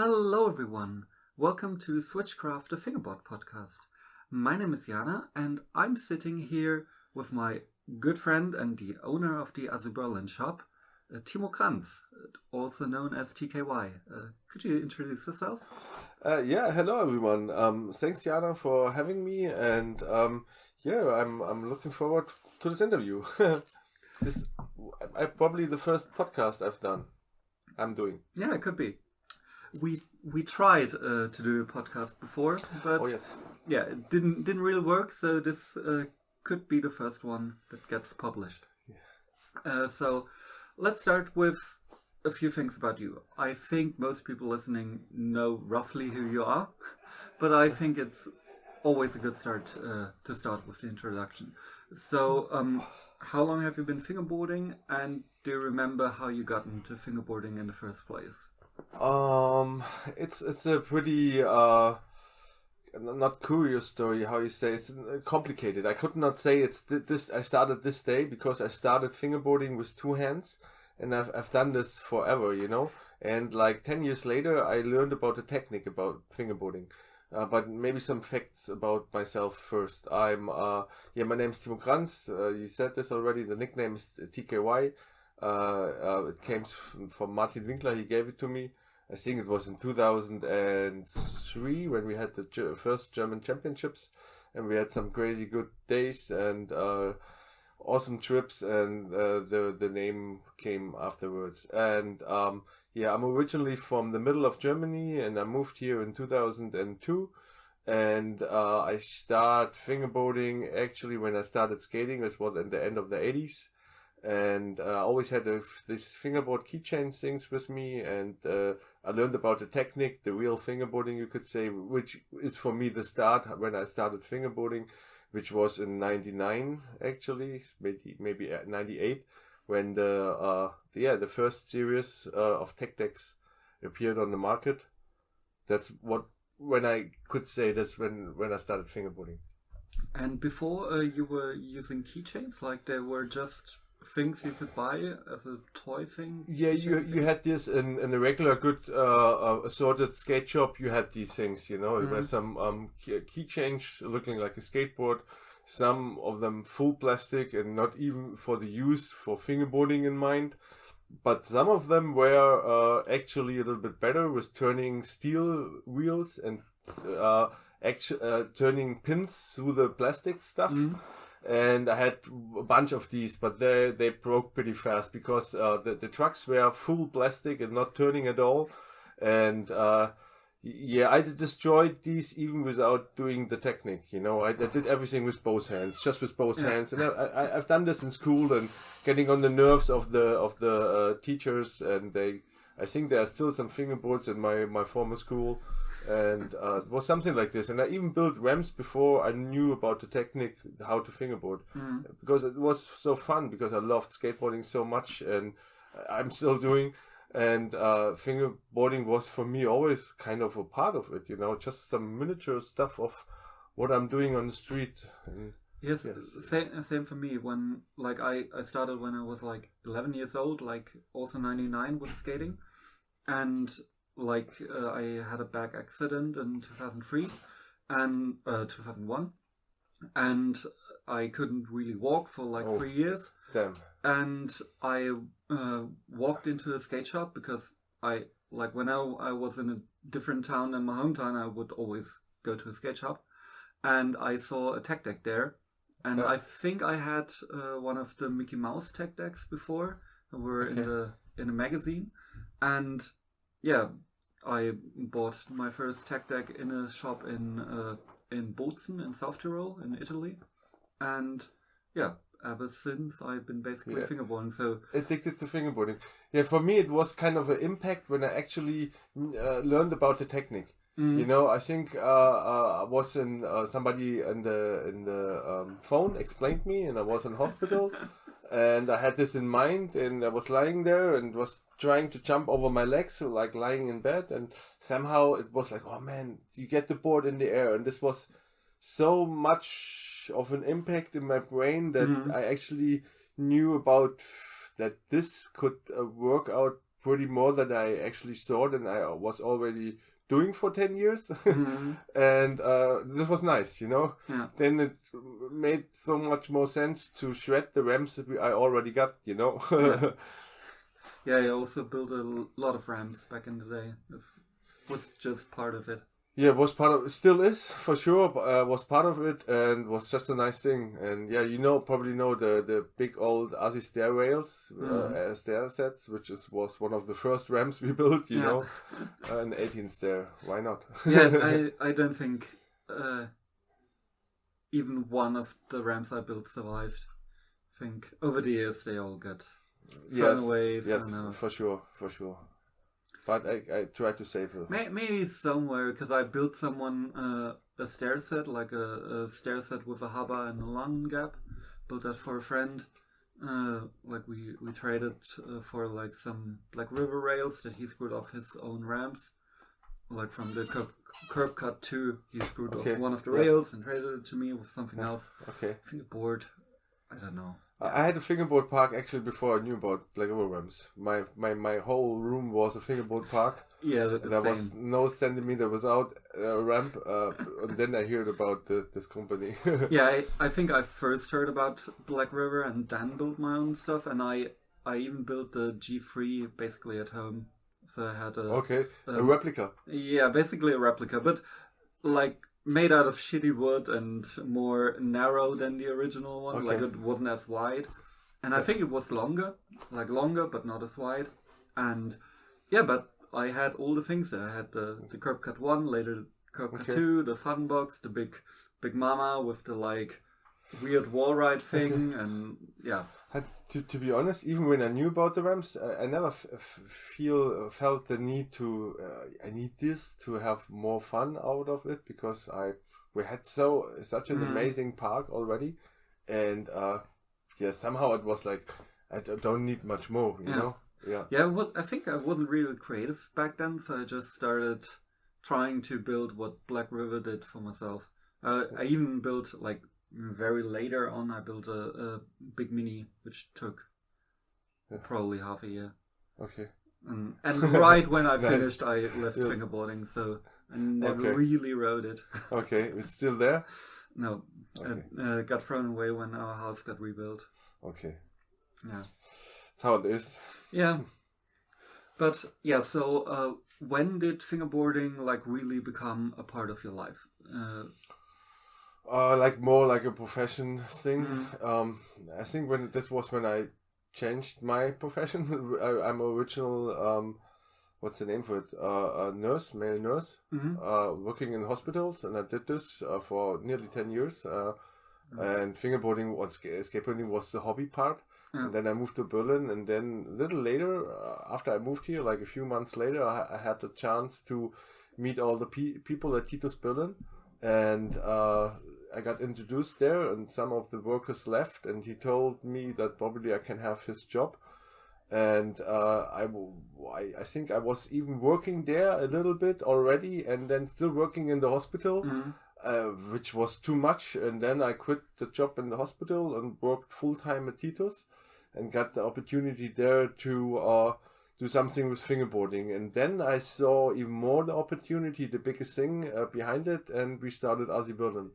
Hello everyone, welcome to Switchcraft, the Fingerboard podcast. My name is Jana and I'm sitting here with my good friend and the owner of the ASI Berlin shop, Timo Kranz, also known as TKY. Could you introduce yourself? Hello everyone. Thanks Jana for having me, and I'm looking forward to this interview. This is probably the first podcast I'm doing. Yeah, it could be. We tried to do a podcast before, but it didn't really work. So this could be the first one that gets published. Yeah. So let's start with a few things about you. I think most people listening know roughly who you are, but I think it's always a good start to start with the introduction. So, how long have you been fingerboarding, and do you remember how you got into fingerboarding in the first place? It's a pretty not curious story. How you say it's complicated. I could not say it's this. I started this day because I started fingerboarding with two hands, and I've done this forever, you know. And like 10 years later, I learned about the technique about fingerboarding. But maybe some facts about myself first. My name's Timo Kranz. You said this already. The nickname is TKY. It came from Martin Winkler. He gave it to me. I think it was in 2003 when we had the first German championships, and we had some crazy good days and awesome trips, and the name came afterwards. And I'm originally from the middle of Germany, and I moved here in 2002. And I started fingerboarding actually when I started skating. This was at the end of the 80s. And I always had this fingerboard keychain things with me, and I learned about the technique, the real fingerboarding, you could say, which is for me the start when I started fingerboarding, which was in '99 actually, maybe 98, when the first series of tech decks appeared on the market. That's when I could say that's when I started fingerboarding. And before you were using keychains, like they were just things you could buy as a toy thing? Yeah, you had this in a regular good assorted skate shop. You had these things, you know. There were some keychains looking like a skateboard. Some of them full plastic and not even for the use for fingerboarding in mind. But some of them were actually a little bit better with turning steel wheels and turning pins through the plastic stuff. And I had a bunch of these, but they broke pretty fast because the trucks were full plastic and not turning at all. And I destroyed these even without doing the technique. You know, I did everything with both hands, just with both hands. And I've done this in school and getting on the nerves of the teachers. And I think there are still some fingerboards in my former school. And it was something like this. And I even built ramps before I knew about the technique, how to fingerboard. Because it was so fun, because I loved skateboarding so much, and I'm still doing. And fingerboarding was for me always kind of a part of it, you know, just some miniature stuff of what I'm doing on the street. And, yes. Same for me. When I started when I was like 11 years old, like also 99 with skating. And I had a bag accident in 2003 and 2001, and I couldn't really walk for 3 years. Damn. And I walked into a skate shop because when I was in a different town than my hometown, I would always go to a skate shop, and I saw a tech deck there, and I think I had one of the Mickey Mouse tech decks before. They were in a magazine, and I bought my first tech deck in a shop in Bozen in South Tyrol in Italy, and ever since I've been basically fingerboarding. So addicted to fingerboarding. Yeah, for me it was kind of an impact when I actually learned about the technique. You know, I think I was in somebody in the phone explained me, and I was in hospital. And I had this in mind, and I was lying there and was trying to jump over my legs, so like lying in bed, and somehow it was like, oh man, you get the board in the air. And this was so much of an impact in my brain that I actually knew about that this could work out pretty more than I actually thought, and I was already doing for 10 years. And this was nice, Yeah. Then it made so much more sense to shred the ramps that I already got, Yeah. Yeah, I also built a lot of ramps back in the day. This was just part of it. Yeah, was part of, still is for sure, was part of it, and was just a nice thing. And yeah, probably know the big old ASI stair rails, stair sets, which was one of the first ramps we built, an 18 stair. Why not? Yeah, I don't think even one of the ramps I built survived. I think over the years they all got thrown away. Yes, for sure. But I try to save it. Maybe somewhere, because I built someone a stair set, like a stair set with a hubba and a lung gap. Built that for a friend. Like we traded for like some Black River rails that he screwed off his own ramps. Like from the curb cut 2, he screwed off one of the rails and traded it to me with something else. Okay. Fingerboard, I don't know. I had a fingerboard park actually before I knew about Black River ramps. My whole room was a fingerboard park. Yeah, there was no centimeter without a ramp. And then I heard about this company. Yeah, I think I first heard about Black River and then built my own stuff. And I even built the G3 basically at home. So I had a replica. Yeah, basically a replica, but like made out of shitty wood and more narrow than the original one. Like it wasn't as wide, and I think it was longer but not as wide. And yeah, but I had all the things there. I had the curb cut 1, later the curb cut 2, the fun box, the big mama with the like weird wall ride thing, and yeah. To be honest, even when I knew about the ramps, I never felt the need to. I need this to have more fun out of it, because we had such an amazing park already, and somehow it was like I don't need much more, you know. Yeah. Yeah. Well, I think I wasn't really creative back then, so I just started trying to build what Black River did for myself. I even built like. Very later on, I built a big mini, which took probably half a year. Okay. And right when I finished, I left fingerboarding, so I never really rode it. Okay, it's still there? No, it got thrown away when our house got rebuilt. Okay. Yeah. That's how it is. Yeah. But yeah, so when did fingerboarding like really become a part of your life? Like more like a profession thing. I think when I changed my profession. I'm original. What's the name for it? A nurse, male nurse, working in hospitals, and I did this for nearly 10 years. And fingerboarding, skateboarding was the hobby part. And then I moved to Berlin, and then a little later, after I moved here, like a few months later, I had the chance to meet all the people at Titus Berlin, and I got introduced there, and some of the workers left, and he told me that probably I can have his job. And I think I was even working there a little bit already, and then still working in the hospital, which was too much. And then I quit the job in the hospital and worked full time at Titus, and got the opportunity there to do something with fingerboarding. And then I saw even more the opportunity, the biggest thing behind it, and we started ASI Berlin,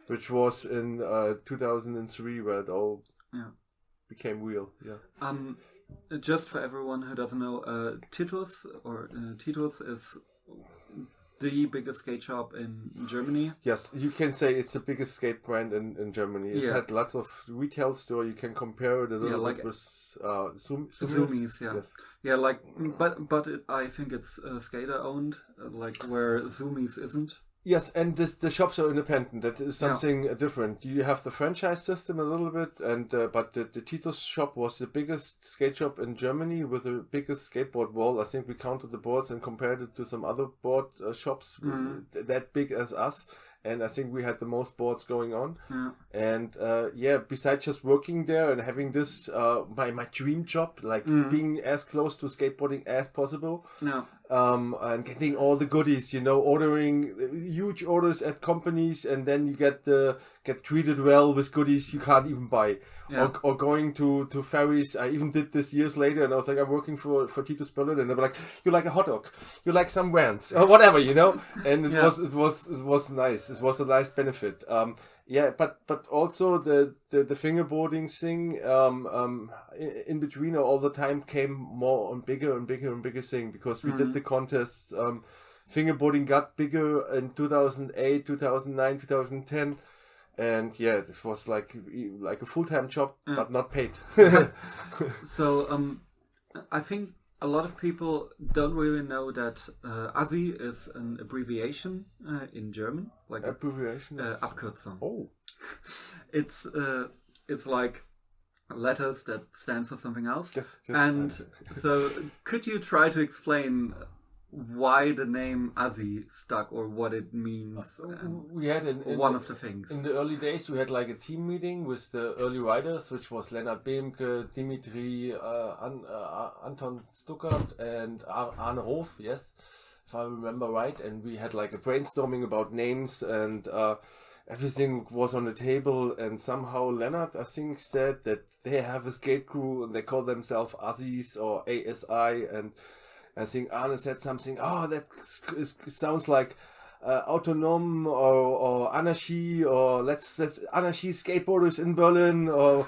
which was in 2003, where it all became real. Yeah. Just for everyone who doesn't know, Titus is the biggest skate shop in Germany. Yes, you can say it's the biggest skate brand in Germany. It's had lots of retail store. You can compare it a little bit with Zoomies. Yes. Yeah, like, but I think it's skater owned, like where Zoomies isn't. Yes, and the shops are independent. That is something different. You have the franchise system a little bit, and but the Titus shop was the biggest skate shop in Germany with the biggest skateboard wall. I think we counted the boards and compared it to some other board shops that big as us. And I think we had the most boards going on. Yeah. And besides just working there and having this my dream job, like being as close to skateboarding as possible, and getting all the goodies, ordering huge orders at companies, and then you get treated well with goodies you can't even buy. Yeah. Or going to ferries. I even did this years later, and I was like, I'm working for Titus Berlin, and they were like, you like a hot dog, you like some Vans, or whatever, and it was nice. It was a nice benefit. But also the fingerboarding thing in between all the time came more and bigger and bigger and bigger thing, because we did the contest. Fingerboarding got bigger in 2008, 2009, 2010. And it was like a full-time job, but not paid. So I think a lot of people don't really know that ASI is an abbreviation in German. Like abbreviation is Abkürzung. Oh, it's like letters that stand for something else. Yes, and so could you try to explain why the name ASI stuck, or what it means? We had one of the things. In the early days, we had like a team meeting with the early riders, which was Lennart Behmke, Dimitri, Anton Stuckert, and Arne Hof, yes, if I remember right. And we had like a brainstorming about names, and everything was on the table. And somehow Lennart, I think, said that they have a skate crew and they call themselves ASIs or ASI, and I think Arne said something, that sounds like autonom or anarchy, or let's anarchy skateboarders in Berlin, or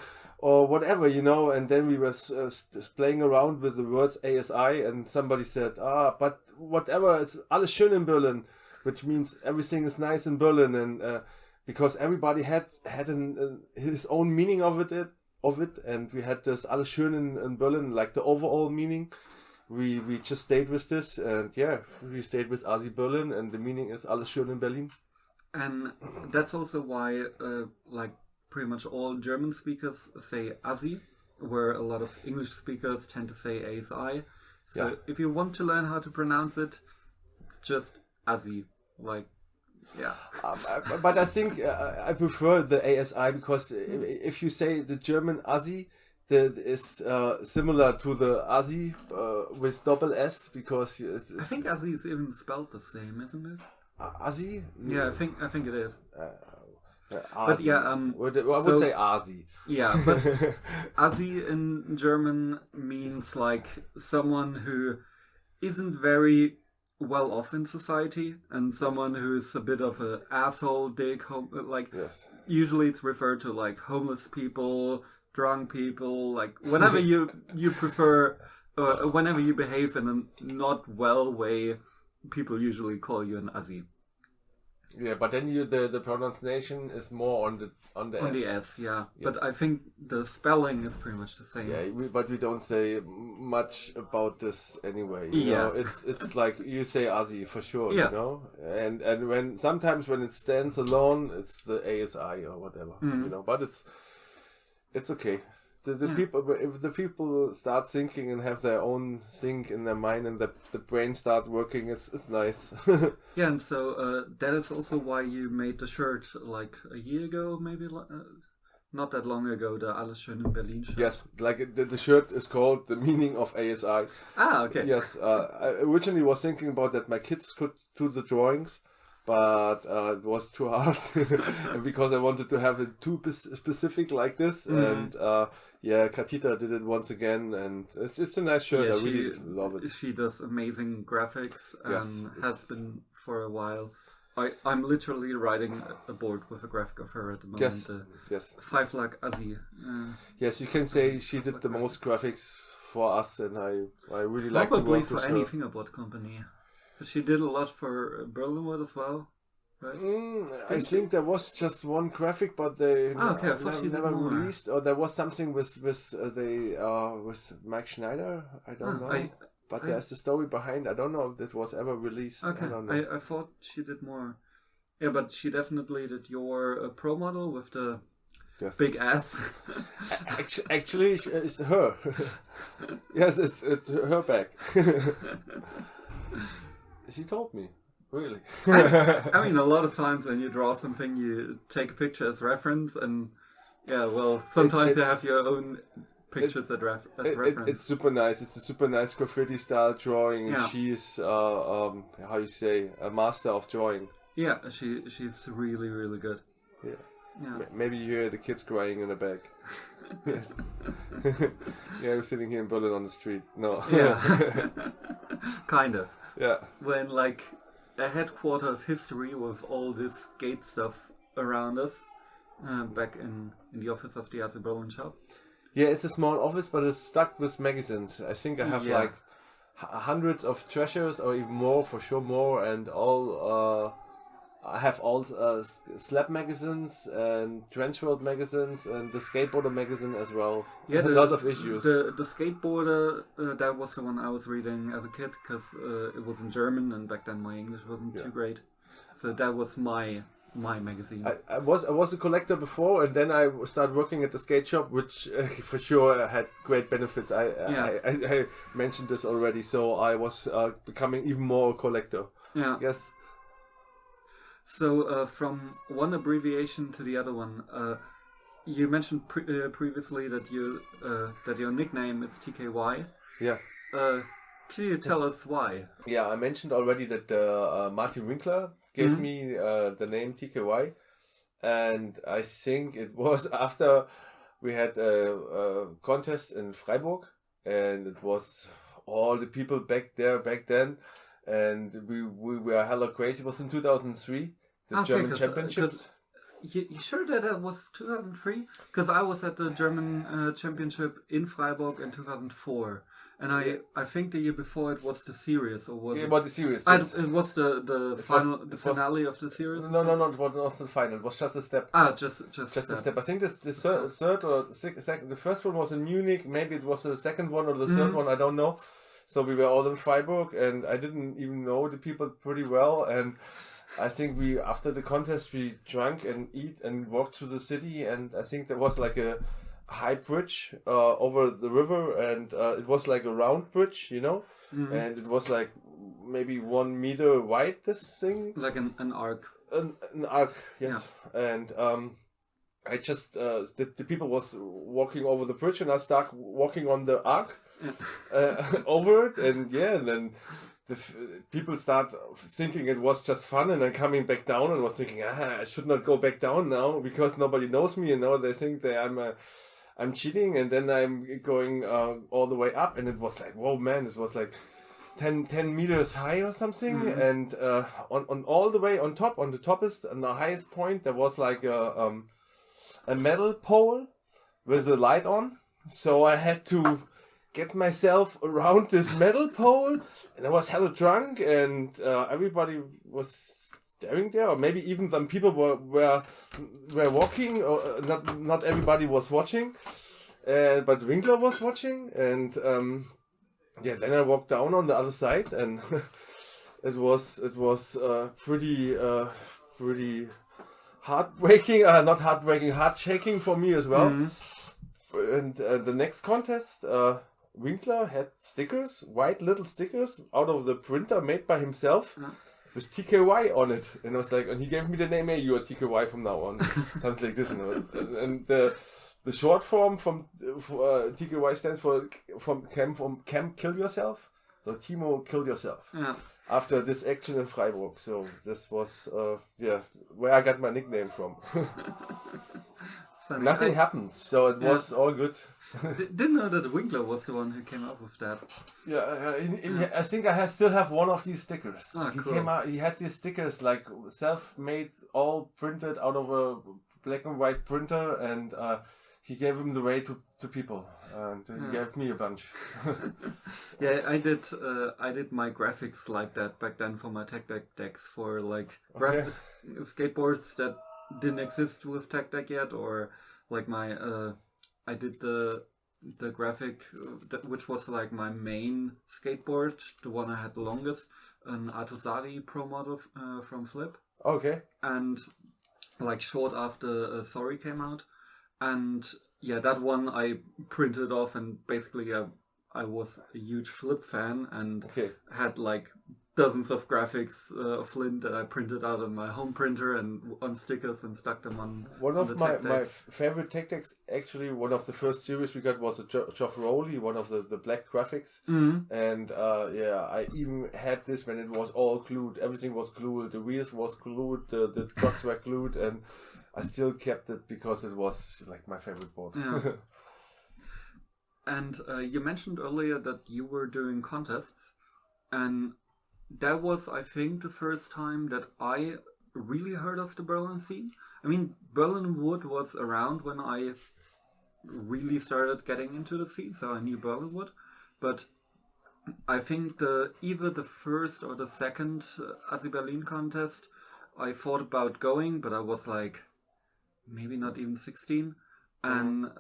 whatever, and then we were playing around with the words ASI, and somebody said, but whatever, it's alles schön in Berlin, which means everything is nice in Berlin, and because everybody had his own meaning of it, and we had this alles schön in Berlin, like the overall meaning. We just stayed with this, and we stayed with ASI Berlin, and the meaning is alles schön in Berlin. And that's also why, like pretty much all German speakers say ASI, where a lot of English speakers tend to say ASI. So if you want to learn how to pronounce it, it's just ASI. But I think I prefer the ASI, because if you say the German ASI, that is similar to the ASI with double S, because I think ASI is even spelled the same, isn't it? ASI? Yeah, I think it is. But I would say ASI. Yeah, but ASI in German means like someone who isn't very well off in society, and someone who is a bit of an asshole, dick, usually it's referred to like homeless people, drunk people, like whenever you prefer, whenever you behave in a not well way, people usually call you an ASI. Yeah, but then the pronunciation is more on the S. Yeah. Yes. But I think the spelling is pretty much the same. Yeah, but we don't say much about this anyway. It's like you say ASI for sure. And when sometimes when it stands alone, it's the ASI or whatever. But it's okay. People, if the people start thinking and have their own thing in their mind, and the brain start working, it's nice. Yeah, and so that is also why you made the shirt like a year ago, maybe not that long ago, the Alles schön in Berlin shirt. Yes, like the shirt is called The Meaning of ASI. Ah, okay. Yes, I originally was thinking about that my kids could do the drawings, but it was too hard because I wanted to have it too specific like this, and Katita did it once again, and it's a nice shirt. I really love it. She does amazing graphics and has been for a while. I'm literally writing a board with a graphic of her at the moment. Yes. 5 Lakh ASI. Yes, you can say she did the most graphics for us, and I really like to work with her. Probably for any fingerboard company. She did a lot for Berlinwood as well, right? I think there was just one graphic, but they never released. Or there was something with Mike Schneider. I don't know. But there's the story behind. I don't know if that was ever released. Okay. I don't know. I thought she did more. Yeah, but she definitely did your pro model with the big ass. Actually, it's her. Yes, it's her back. She told me, really. I mean, a lot of times when you draw something, you take a picture as reference, and sometimes you have your own pictures as reference. It's super nice. It's a super nice graffiti style drawing, and she's how you say, a master of drawing. Yeah, she's really, really good. Yeah. Maybe you hear the kids crying in the back. Yes. Yeah, we're sitting here in Berlin on the street. No. Yeah. Kind of. Yeah. When like a headquarter of history with all this skate stuff around us, back in the office of the ASI Berlin shop. Yeah, it's a small office, but it's stuck with magazines. I think I have like hundreds of treasures, or even more, for sure more, and all. I have all slab magazines and trench world magazines and the skateboarder magazine as well. Yeah, lots of issues. The skateboarder, that was the one I was reading as a kid, because it was in German, and back then my English wasn't too great. So that was my magazine. I was a collector before, and then I started working at the skate shop, which for sure had great benefits. I mentioned this already, so I was becoming even more a collector. Yeah. Yes. So from one abbreviation to the other one, you mentioned previously that your nickname is TKY. Yeah. Can you tell us why? Yeah, I mentioned already that Martin Winkler gave me the name TKY, and I think it was after we had a contest in Freiburg, and it was all the people back then, and we were hella crazy. It was in 2003, the German Championships. You sure that was 2003? Because I was at the German Championship in Freiburg in 2004. And I think the year before it was the series, or was it was the series. It was the finale of the series. No, it was not the final. It was just a step. Just a step. I think the third or second. The first one was in Munich. Maybe it was the second one or the third one. I don't know. So we were all in Freiburg, and I didn't even know the people pretty well. And I think after the contest we drank and eat and walked through the city, and I think there was like a high bridge over the river, and it was like a round bridge, and it was like maybe 1 meter wide, this thing, like an arc. An arc, yes. Yeah. And I just the people was walking over the bridge, and I started walking on the arc over it, and then the people start thinking it was just fun, and then coming back down, and was thinking, I should not go back down now because nobody knows me, and now they think that I'm cheating, and then I'm going all the way up, and it was like, whoa, man, this was like 10 meters high or something, and on all the way on the toppest and the highest point, there was like a metal pole with a light on, so I had to get myself around this metal pole, and I was hella drunk, and everybody was staring there, or maybe even some people were walking, or not everybody was watching, but Winkler was watching, and then I walked down on the other side, and it was pretty heartbreaking, not heartbreaking, heart shaking for me as well. And the next contest, Winkler had stickers, white little stickers out of the printer made by himself. With TKY on it, and I was like, and he gave me the name, hey, you are TKY from now on, something like this, and the short form from TKY stands for Camp Kill Yourself, so Timo Kill Yourself. Yeah. After this action in Freiburg, so this was where I got my nickname from. Nothing happened, so it was all good. Didn't know that Winkler was the one who came up with that. Yeah, I think I still have one of these stickers. Cool. He had these stickers like self-made, all printed out of a black and white printer, and he gave them away to people, and he gave me a bunch. Yeah, I did my graphics like that back then for my tech deck decks, for like skateboards that didn't exist with tech deck yet, or like my I did the graphic which was like my main skateboard, the one I had the longest, an Artusari Pro model from Flip. Okay. And like short after Sorry came out, and that one I printed off, and basically I was a huge Flip fan, and had like dozens of graphics of Flint that I printed out on my home printer and on stickers and stuck them on. One on of the my, tech deck. my favorite tech decks, actually, one of the first series we got was a Geoff Rowley, one of the black graphics. Mm-hmm. And I even had this when it was all glued. Everything was glued. The wheels was glued. The trucks were glued, and I still kept it because it was like my favorite board. Yeah. And you mentioned earlier that you were doing contests, and that was, I think, the first time that I really heard of the Berlin scene. I mean, Berlin Wood was around when I really started getting into the scene, so I knew Berlin Wood. But I think either the first or the second ASI Berlin contest, I thought about going, but I was like, maybe not even 16. And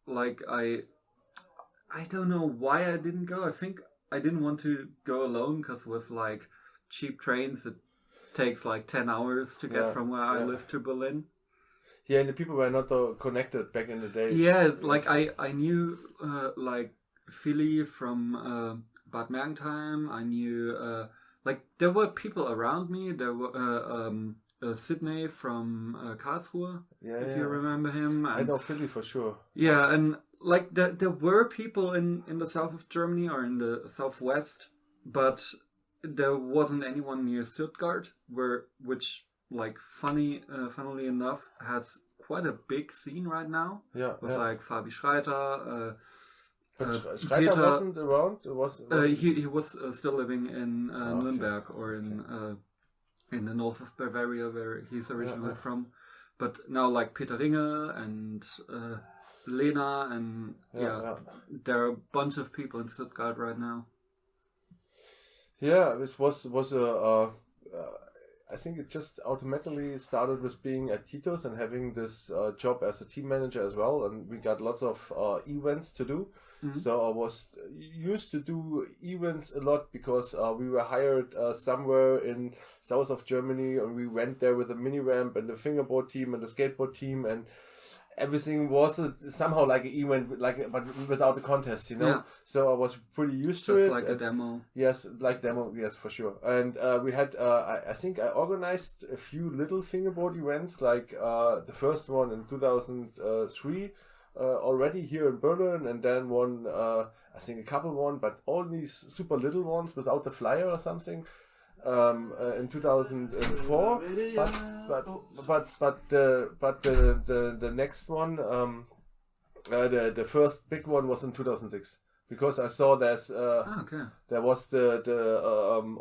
I don't know why I didn't go. I think I didn't want to go alone because with like cheap trains it takes like 10 hours to get from where I live to Berlin. Yeah, and the people were not connected back in the day. Yeah, it's like I knew like Philly from Bad Mergentheim. I knew like there were people around me. There were Sydney from Karlsruhe, if you remember him. And, I know Philly for sure. Yeah, and like there were people in the south of Germany or in the southwest, but there wasn't anyone near Stuttgart, which like funnily enough has quite a big scene right now. Yeah, with like Fabi Schreiter. Schreiter Peter, wasn't around. He was still living in Nuremberg or in the north of Bavaria, where he's originally from. But now like Peter Ringe and Lena and there are a bunch of people in Stuttgart right now. Yeah, this was I think it just automatically started with being at Tito's and having this job as a team manager as well, and we got lots of events to do. Mm-hmm. So I was used to do events a lot because we were hired somewhere in south of Germany, and we went there with a mini ramp and the fingerboard team and the skateboard team, and everything was somehow like an event, but without the contest, you know. Yeah. So I was pretty used to it. Just like a demo. Yes, like demo. Yes, for sure. And we had, I think, I organized a few little fingerboard events, like the first one in 2003 already here in Berlin, and then one, I think, a couple one, but all these super little ones without the flyer or something. In 2004, but the next one, the first big one was in 2006, because I saw there was the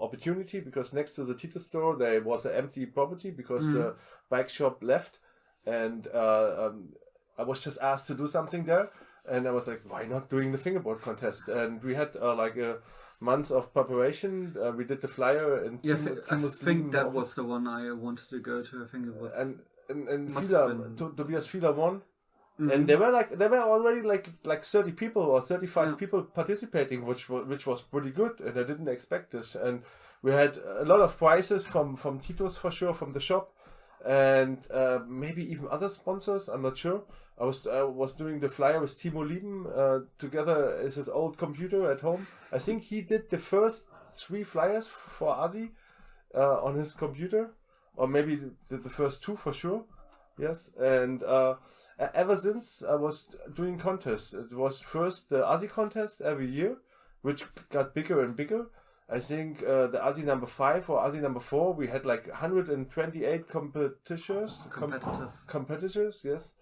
opportunity, because next to the Tito store there was an empty property because the bike shop left, and I was just asked to do something there, and I was like, why not doing the fingerboard contest? And we had like a months of preparation. We did the flyer, and I think that was the one I wanted to go to. I think it was and Tobias Fieler won, and there were already like 30 people or 35 people participating, which was pretty good, and I didn't expect this. And we had a lot of prizes from Tito's for sure, from the shop, and maybe even other sponsors. I'm not sure. I was doing the flyer with Timo Lieben together as his old computer at home. I think he did the first 3 flyers for ASI on his computer, or maybe the first 2 for sure. Yes, and ever since I was doing contests. It was first the ASI contest every year, which got bigger and bigger. I think the ASI number 5 or ASI number 4, we had like 128 competitors. Yes.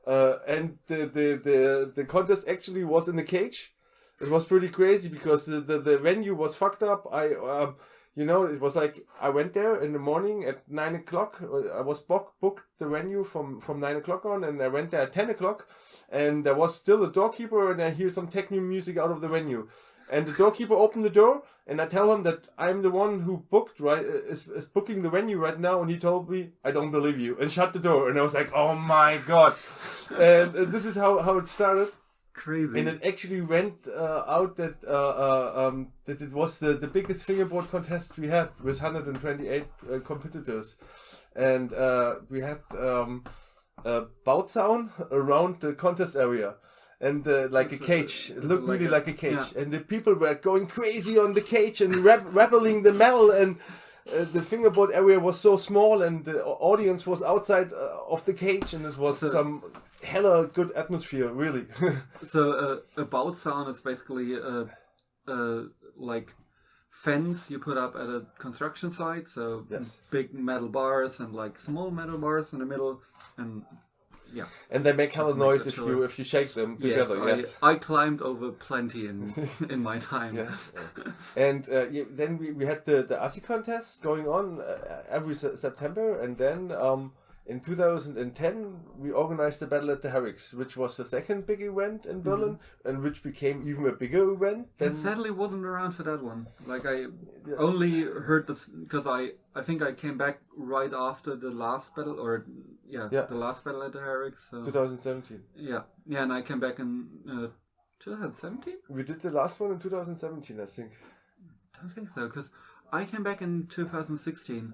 And the contest actually was in a cage. It was pretty crazy because the venue was fucked up. It was like I went there in the morning at 9 o'clock. I was booked the venue from 9 o'clock on, and I went there at 10 o'clock, and there was still a doorkeeper, and I hear some techno music out of the venue. And the doorkeeper opened the door, and I tell him that I'm the one who booked, is booking the venue right now, and he told me, I don't believe you, and shut the door. And I was like, oh my god. And this is how it started. Crazy. And it actually went out that it was the biggest fingerboard contest we had, with 128 competitors. And we had Bauzaun around the contest area. and like a cage. It looked like really like a cage, yeah. and the people were going crazy on the cage and rappelling the metal, and the fingerboard area was so small, and the audience was outside of the cage, and it was some hella good atmosphere, really. So a bout sound is basically like fence you put up at a construction site. So yes. Big metal bars and like small metal bars in the middle, and yeah. And they make hella noise if you shake them together. Yes, I climbed over plenty in my time. Yes, and then we had the ASI contest going on every September, and then in 2010 we organized the Battle at the Herrick's, which was the second big event in Berlin, and which became even a bigger event. And sadly wasn't around for that one. Like I only heard this because I think I came back right after the last battle, or the last Battle at the Herrick's. So. 2017. Yeah, and I came back in 2017. We did the last one in 2017, I think. I don't think so, because I came back in 2016.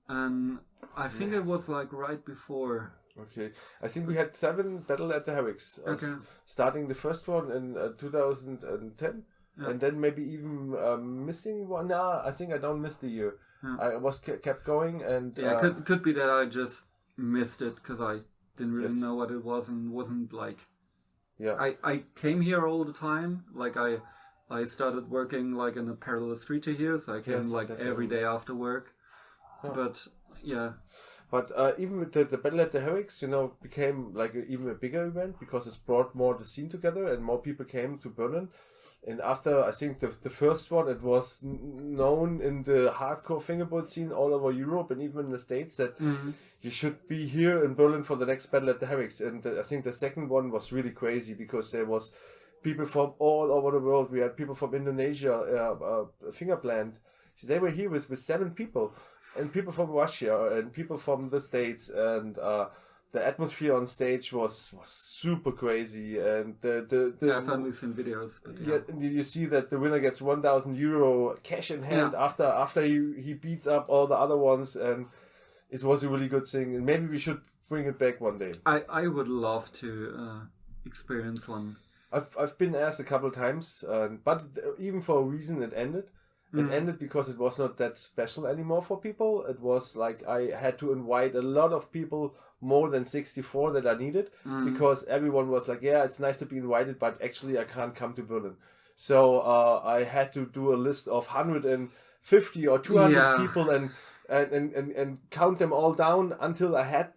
And I think it was like right before. Okay. I think we had 7 Battle at the Herrick's. Starting the first one in 2010. Yeah. And then maybe even missing one. Nah, I think I don't miss the year. Yeah. I was kept going. And could be that I just missed it because I didn't really know what it was and wasn't like... Yeah. I came here all the time. Like I started working like in a parallel street to here. So I came every day after work. Huh. But yeah, but even with the Battle at the Herrick's, became like even a bigger event because it's brought more the scene together and more people came to Berlin. And after I think the first one, it was known in the hardcore fingerboard scene all over Europe and even in the States that you should be here in Berlin for the next Battle at the Herrick's. And I think the second one was really crazy because there was people from all over the world. We had people from Indonesia, Fingerplant. They were here with 7 people. And people from Russia and people from the States, and the atmosphere on stage was super crazy. And I've only seen videos. But you see that the winner gets €1,000 cash in hand after he beats up all the other ones, and it was a really good thing. And maybe we should bring it back one day. I would love to experience one. I've been asked a couple of times, but even for a reason it ended. It ended because it was not that special anymore for people. It was like I had to invite a lot of people, more than 64 that I needed, because everyone was like, yeah, it's nice to be invited, but actually I can't come to Berlin. So I had to do a list of 150 or 200 people and count them all down until I had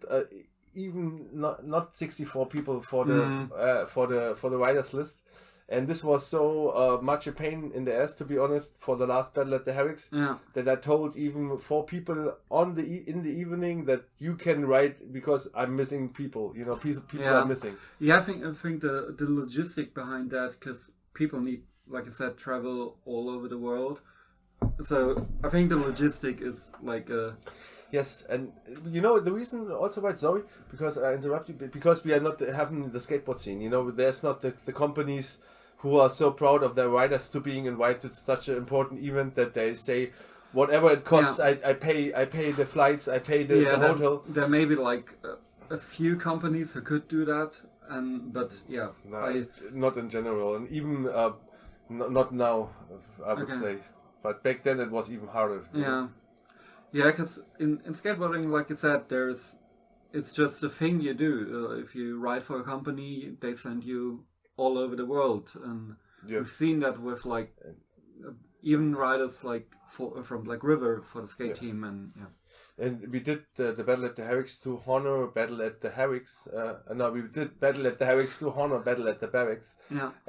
even not 64 people for the writers list. And this was so much a pain in the ass, to be honest, for the last Battle at the Herrick's, that I told even 4 people in the evening that you can write because I'm missing people. People are missing. Yeah, I think the logistic behind that, because people need, like I said, travel all over the world. So I think the logistic is like a... Yes, and the reason also why, sorry, because I interrupt you, because we are not having the skateboard scene. There's not the companies who are so proud of their riders to being invited to such an important event that they say, whatever it costs, I pay the flights, I pay the hotel. There may be like a few companies who could do that, but not in general, and even not now, I would say. But back then it was even harder. Yeah, because in skateboarding, like you said, it's just a thing you do. If you ride for a company, they send you all over the world, and we've seen that with like even riders like from like River for the skate team, and we did the Battle at the Herrick's to honor Battle at the Herrick's. We did Battle at the Herrick's to honor Battle at the Barracks.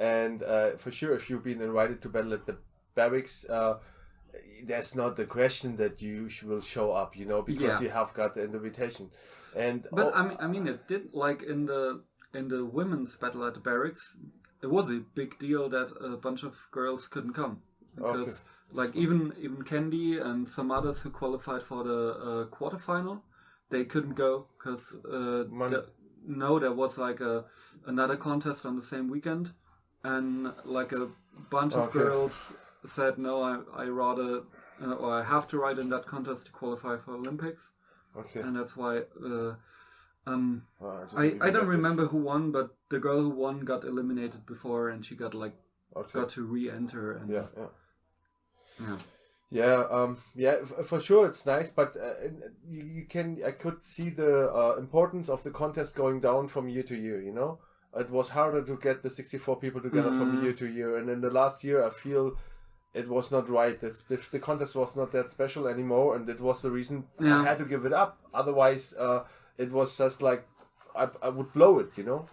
And for sure, if you've been invited to Battle at the Barracks, there's not the question that you will show up, because you have got the invitation. But I mean, it did, like in the women's Battle at the Barracks, it was a big deal that a bunch of girls couldn't come because, like, even Candy and some others who qualified for the quarterfinal, they couldn't go because there was like another contest on the same weekend, and like a bunch of girls said, no, I rather or I have to ride in that contest to qualify for Olympics. And that's why I don't remember who won, but the girl who won got eliminated before, and she got got to re-enter. And for sure it's nice, but I could see the importance of the contest going down from year to year. You know, it was harder to get the 64 people together from year to year, and in the last year I feel it was not right. The contest was not that special anymore, and it was the reason I had to give it up. Otherwise, it was just like I would blow it, you know.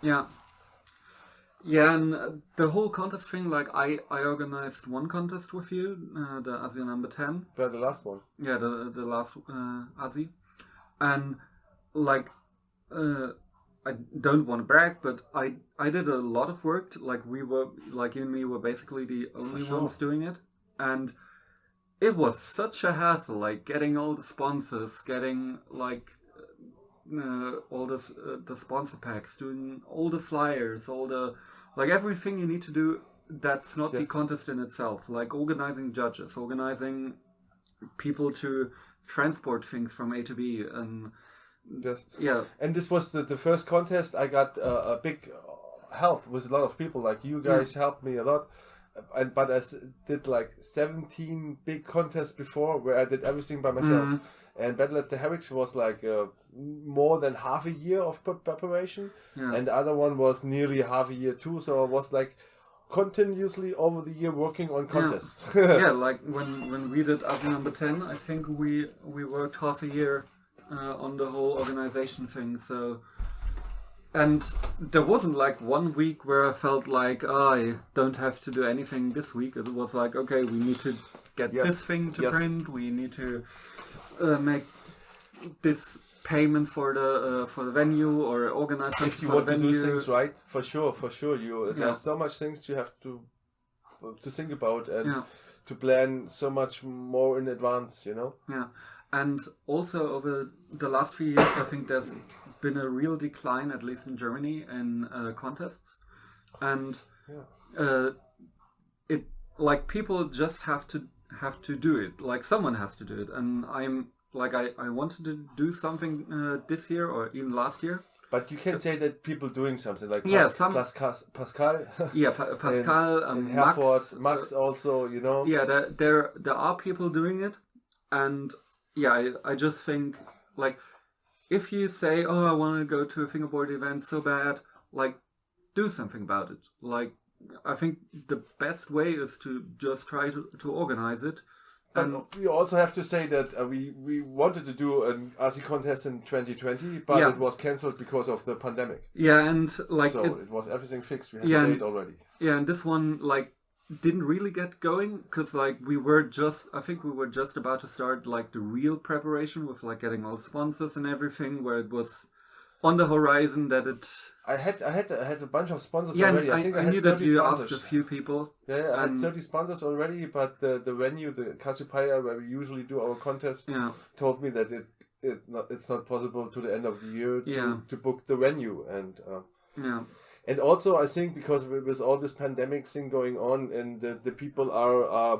Yeah, and the whole contest thing, like I organized one contest with you, the ASI number 10. But the last one. Yeah, the last ASI, and like I don't want to brag, but I did a lot of work. Like you and me were basically the only ones doing it, and it was such a hassle. Like getting all the sponsors, getting like all the sponsor packs, doing all the flyers, all the everything you need to do. That's not the contest in itself. Like organizing judges, organizing people to transport things from A to B, and and this was the first contest. I got a big help with a lot of people. Like you guys helped me a lot, but I did like 17 big contests before where I did everything by myself. And Battle at the Herrick's was like more than half a year of preparation, and the other one was nearly half a year too. So I was like continuously over the year working on contests. Like when we did ASI number 10, I think we worked half a year on the whole organization thing. So, and there wasn't like 1 week where I felt like I don't have to do anything this week. It was like, okay, we need to get this thing to print. We need to make this payment for the venue or organize something. If you want to do things right, for sure, there's so much things you have to think about and to plan so much more in advance, you know. Yeah, and also over the last few years, I think there's been a real decline, at least in Germany, in contests, and it like people just have to do it. Like someone has to do it, and I'm like I wanted to do something this year or even last year. But you can say that people doing something like Pascal. Pascal, and Herford, Max also, you know. Yeah, there are people doing it, and I just think like if you say, oh, I want to go to a fingerboard event so bad, like do something about it. Like I think the best way is to just try to organize it. But we also have to say that we wanted to do an ASI contest in 2020, but it was cancelled because of the pandemic. Yeah, and like so it was everything fixed. We had a date already. Yeah, and this one like didn't really get going because like we were just about to start like the real preparation with like getting all the sponsors and everything, where it was on the horizon that it. I had a bunch of sponsors already. I think I knew that you asked a few people. Yeah, I had 30 sponsors already, but the venue, the Cassiopeia, where we usually do our contest, told me that it's not possible to the end of the year to book the venue. And and also I think because with all this pandemic thing going on and the people are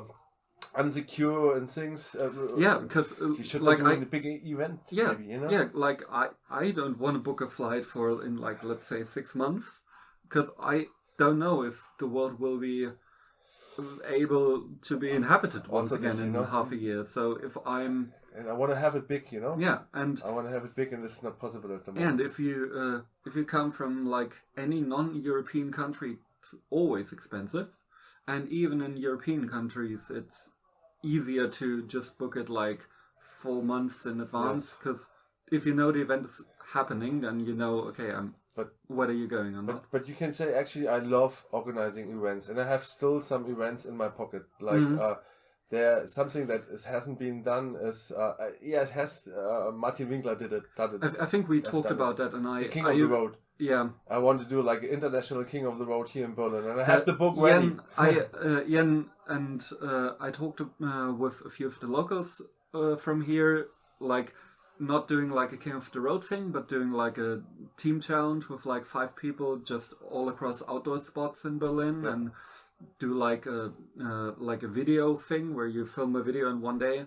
unsecure and things. Because you should like do a big event. Maybe, you know? Yeah, like I don't want to book a flight for in like let's say 6 months because I don't know if the world will be able to be inhabited once again in half a year. So if and I want to have it big, you know. Yeah, and I want to have it big, and this is not possible at the moment. And if you come from like any non-European country, it's always expensive, and even in European countries, it's easier to just book it like 4 months in advance because if you know the event is happening, then you know, okay, whether you're going or not. But you can say actually I love organizing events, and I have still some events in my pocket. Like there something that hasn't been done is it has Martin Winkler did it. I think we talked about that, and the King of the Road. Yeah, I want to do like an international King of the Road here in Berlin, and I have the book ready. Jen and I talked with a few of the locals from here, like not doing like a King of the Road thing, but doing like a team challenge with like 5 people just all across outdoor spots in Berlin, and do like a video thing where you film a video in one day.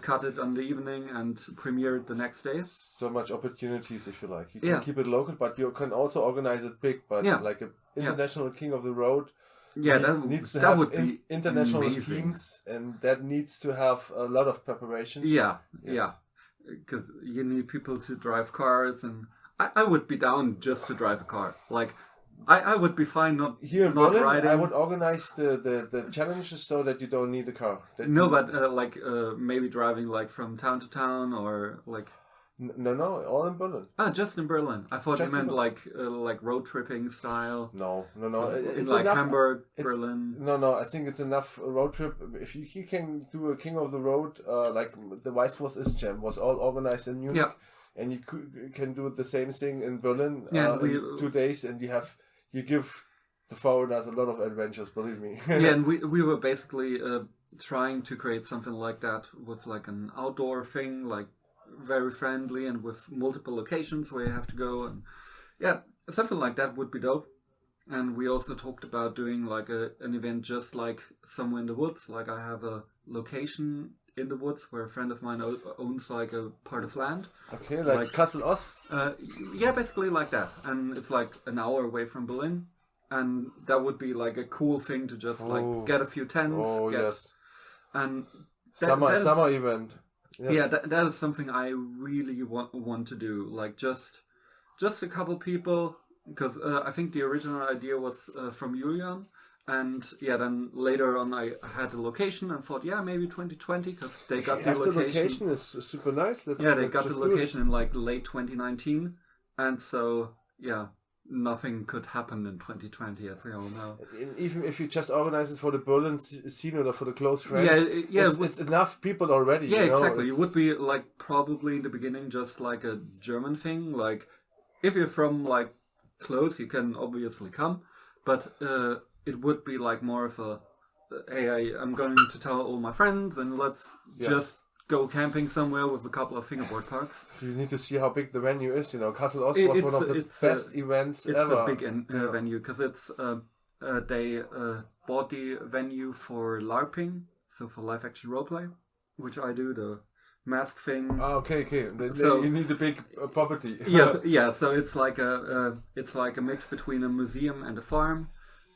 cut it on the evening, and premiere it the next day. So much opportunities, if you like. You can keep it local, but you can also organize it big. But like an international king of the road, needs to have international amazing. teams, and that needs to have a lot of preparation. Because you need people to drive cars, and I would be down just to drive a car. Like, I would be fine not here in not Berlin, riding. I would organize the challenges so that you don't need a car. Maybe driving like from town to town, or like. No, all in Berlin. Just in Berlin. I thought Just you meant like road tripping style. No. It's like enough, Hamburg, Berlin. No. I think it's enough road trip. If you can do a King of the Road, like the Weißwurst is Jam was all organized in Munich, and you can do the same thing in Berlin in 2 days, and you give the foreigners a lot of adventures. Believe me. And we were basically trying to create something like that with like an outdoor thing, like. Very friendly and with multiple locations where you have to go, and something like that would be dope. And we also talked about doing like an event just like somewhere in the woods. Like I have a location in the woods where a friend of mine owns like a part of land. Okay, like Kassel Ost? Basically like that. And it's like an hour away from Berlin. And that would be like a cool thing to just like get a few tents. And summer event. Yes. That is something I really want to do. Like just a couple people, because I think the original idea was from Julian, and then later on I had the location and thought maybe 2020, because they got the location. The location is super nice. They got the location in like late 2019, and so nothing could happen in 2020, as we all know. Even if you just organize it for the Berlin scene or for the close friends, it's enough people already. Yeah, exactly. It would be like probably in the beginning just like a German thing. Like if you're from like close, you can obviously come, but it would be like more of a I'm going to tell all my friends and let's just go camping somewhere with a couple of fingerboard parks. You need to see how big the venue is. Kassel Ost was one of the best events ever. It's a big venue, because it's they bought the venue for LARPing, so for live action roleplay, which I do, the mask thing. Okay. So you need a big property. Yes. So it's like a mix between a museum and a farm,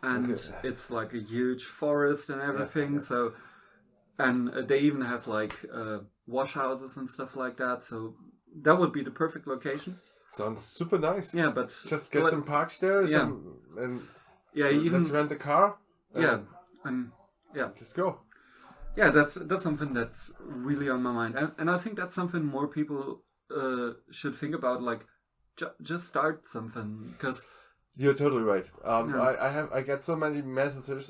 and it's like a huge forest and everything. Yeah. So. And they even have like wash houses and stuff like that. So that would be the perfect location. Sounds super nice. Yeah, but just get some parks there. Let's rent a car. Just go. Yeah, that's something that's really on my mind, and I think that's something more people should think about. Like, just start something, because you're totally right. I get so many messages.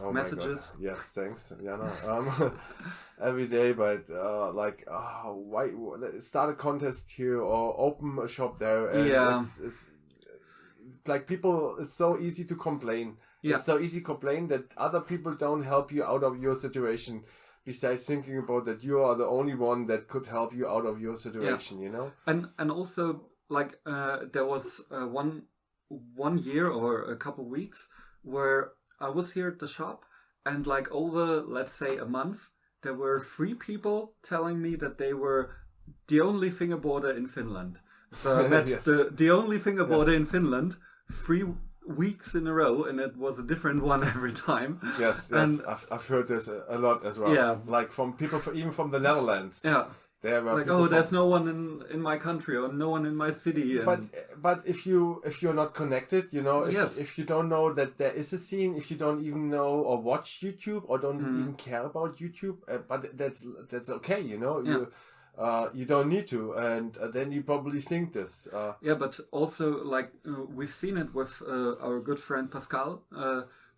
Oh messages. Yes, thanks, Jana. Every day, but why start a contest here or open a shop there? And it's like people. It's so easy to complain. Yeah. It's so easy to complain that other people don't help you out of your situation. Besides thinking about that, you are the only one that could help you out of your situation. And also like there was one year or a couple weeks where I was here at the shop, and like over, let's say, a month, there were 3 people telling me that they were the only fingerboarder in Finland. So that's the only fingerboarder in Finland, 3 weeks in a row, and it was a different one every time. Yes. And I've heard this a lot as well. Yeah. Like from people, even from the Netherlands. Yeah. Like, there's no one in my country or no one in my city. And... But if you're not connected, if you don't know that there is a scene, if you don't even know or watch YouTube or don't even care about YouTube, but that's okay, you don't need to, and then you probably think this. But also like we've seen it with our good friend Pascal,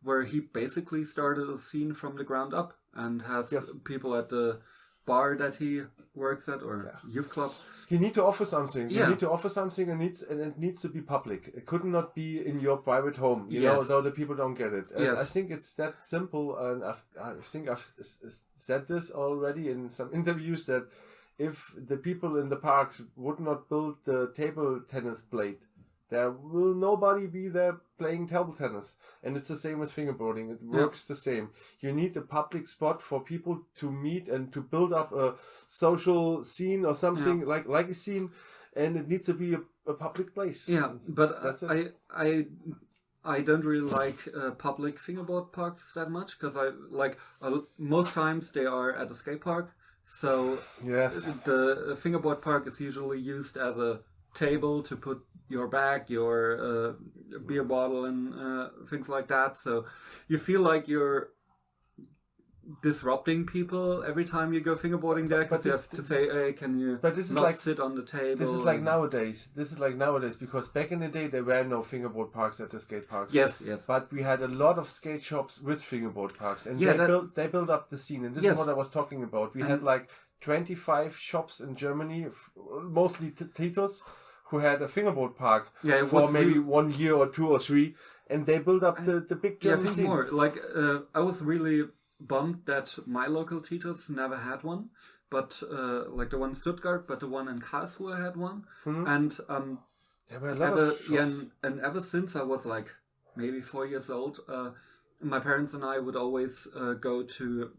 where he basically started a scene from the ground up and has people at the bar that he works at or youth club. You need to offer something. You need to offer something, and it needs to be public. It could not be in your private home, though the people don't get it. And I think it's that simple, and I think I've said this already in some interviews, that if the people in the parks would not build the table tennis blade, there will nobody be there playing table tennis. And it's the same with fingerboarding. It works the same. You need a public spot for people to meet and to build up a social scene or something like a scene, and it needs to be a public place. Yeah, but that's it. I don't really like public fingerboard parks that much, because I like most times they are at a skate park. So yes, the fingerboard park is usually used as a table to put your bag, your beer bottle, and things like that. So you feel like you're disrupting people every time you go fingerboarding there, because you have to say, hey, can you sit on the table? This is like nowadays. Because back in the day there were no fingerboard parks at the skate parks. Yes. But we had a lot of skate shops with fingerboard parks, and they built up the scene. And this is what I was talking about. We had like 25 shops in Germany, mostly Titos, who had a fingerboard park for maybe 1 year or 2 or 3, and they built up the big German scene. More. Like I was really bummed that my local Titos never had one, but like the one in Stuttgart, but the one in Karlsruhe had one. And there were a lot of shops. And ever since I was like maybe 4 years old, my parents and I would always go to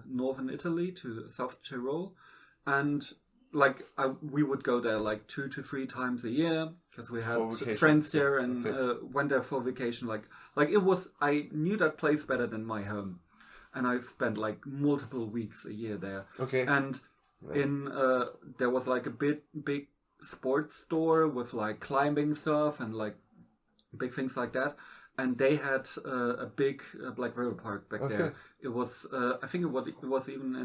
northern Italy, to South Tyrol, and like we would go there like 2 to 3 times a year, because we had friends there, and went there for vacation. Like it was, I knew that place better than my home. And I spent like multiple weeks a year there. Okay. And in there was like a big sports store with like climbing stuff and like big things like that. And they had a big Black River Park back there. It was I think it was even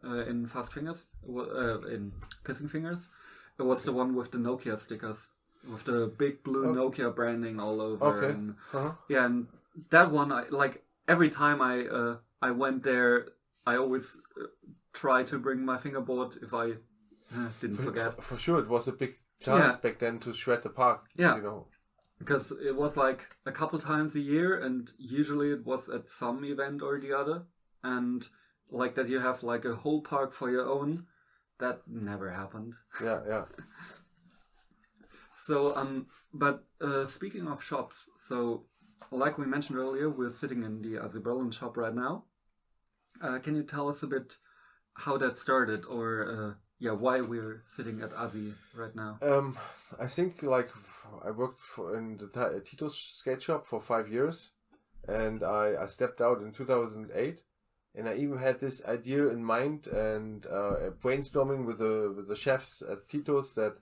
in Fast Fingers, in Pissing Fingers. It was the one with the Nokia stickers, with the big blue Nokia branding all over. And, yeah, and that one I like. Every time I went there, I always try to bring my fingerboard if I didn't forget. For sure, it was a big chance back then to shred the park. Yeah, you know, because it was like a couple times a year, and usually it was at some event or the other, and like that you have like a whole park for your own. That never happened. Yeah. So but speaking of shops, so. Like we mentioned earlier, we're sitting in the ASI Berlin shop right now. Can you tell us a bit how that started, or why we're sitting at ASI right now? I think like I worked in the Tito's skate shop for 5 years, and I stepped out in 2008, and I even had this idea in mind and brainstorming with the chefs at Tito's that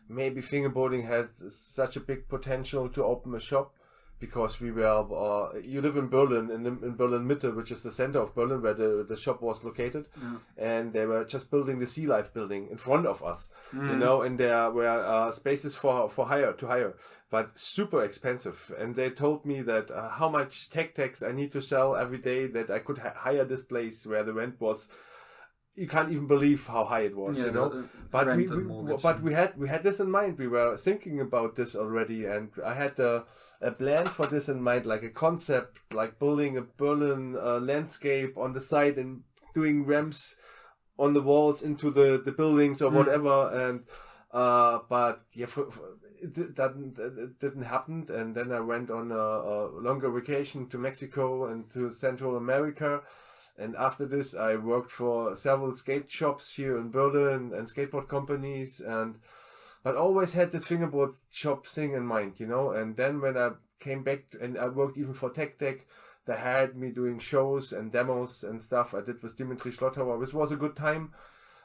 maybe fingerboarding has such a big potential to open a shop. Because we were, you live in Berlin, in Berlin Mitte, which is the center of Berlin where the shop was located, and they were just building the Sea Life building in front of us, you know, and there were spaces to hire, but super expensive. And they told me that how much tech tax I need to sell every day that I could hire this place where the rent was. You can't even believe how high it was, you know. But we had this in mind. We were thinking about this already, and I had a plan for this in mind, like a concept, like building a Berlin landscape on the side and doing ramps on the walls into the buildings or whatever. And but yeah, it didn't happen. And then I went on a longer vacation to Mexico and to Central America. And after this, I worked for several skate shops here in Berlin and skateboard companies, but always had this fingerboard shop thing in mind, you know. And then when I came back and I worked even for Tech Deck, they had me doing shows and demos and stuff. I did with Dimitri Schlottauer, which was a good time,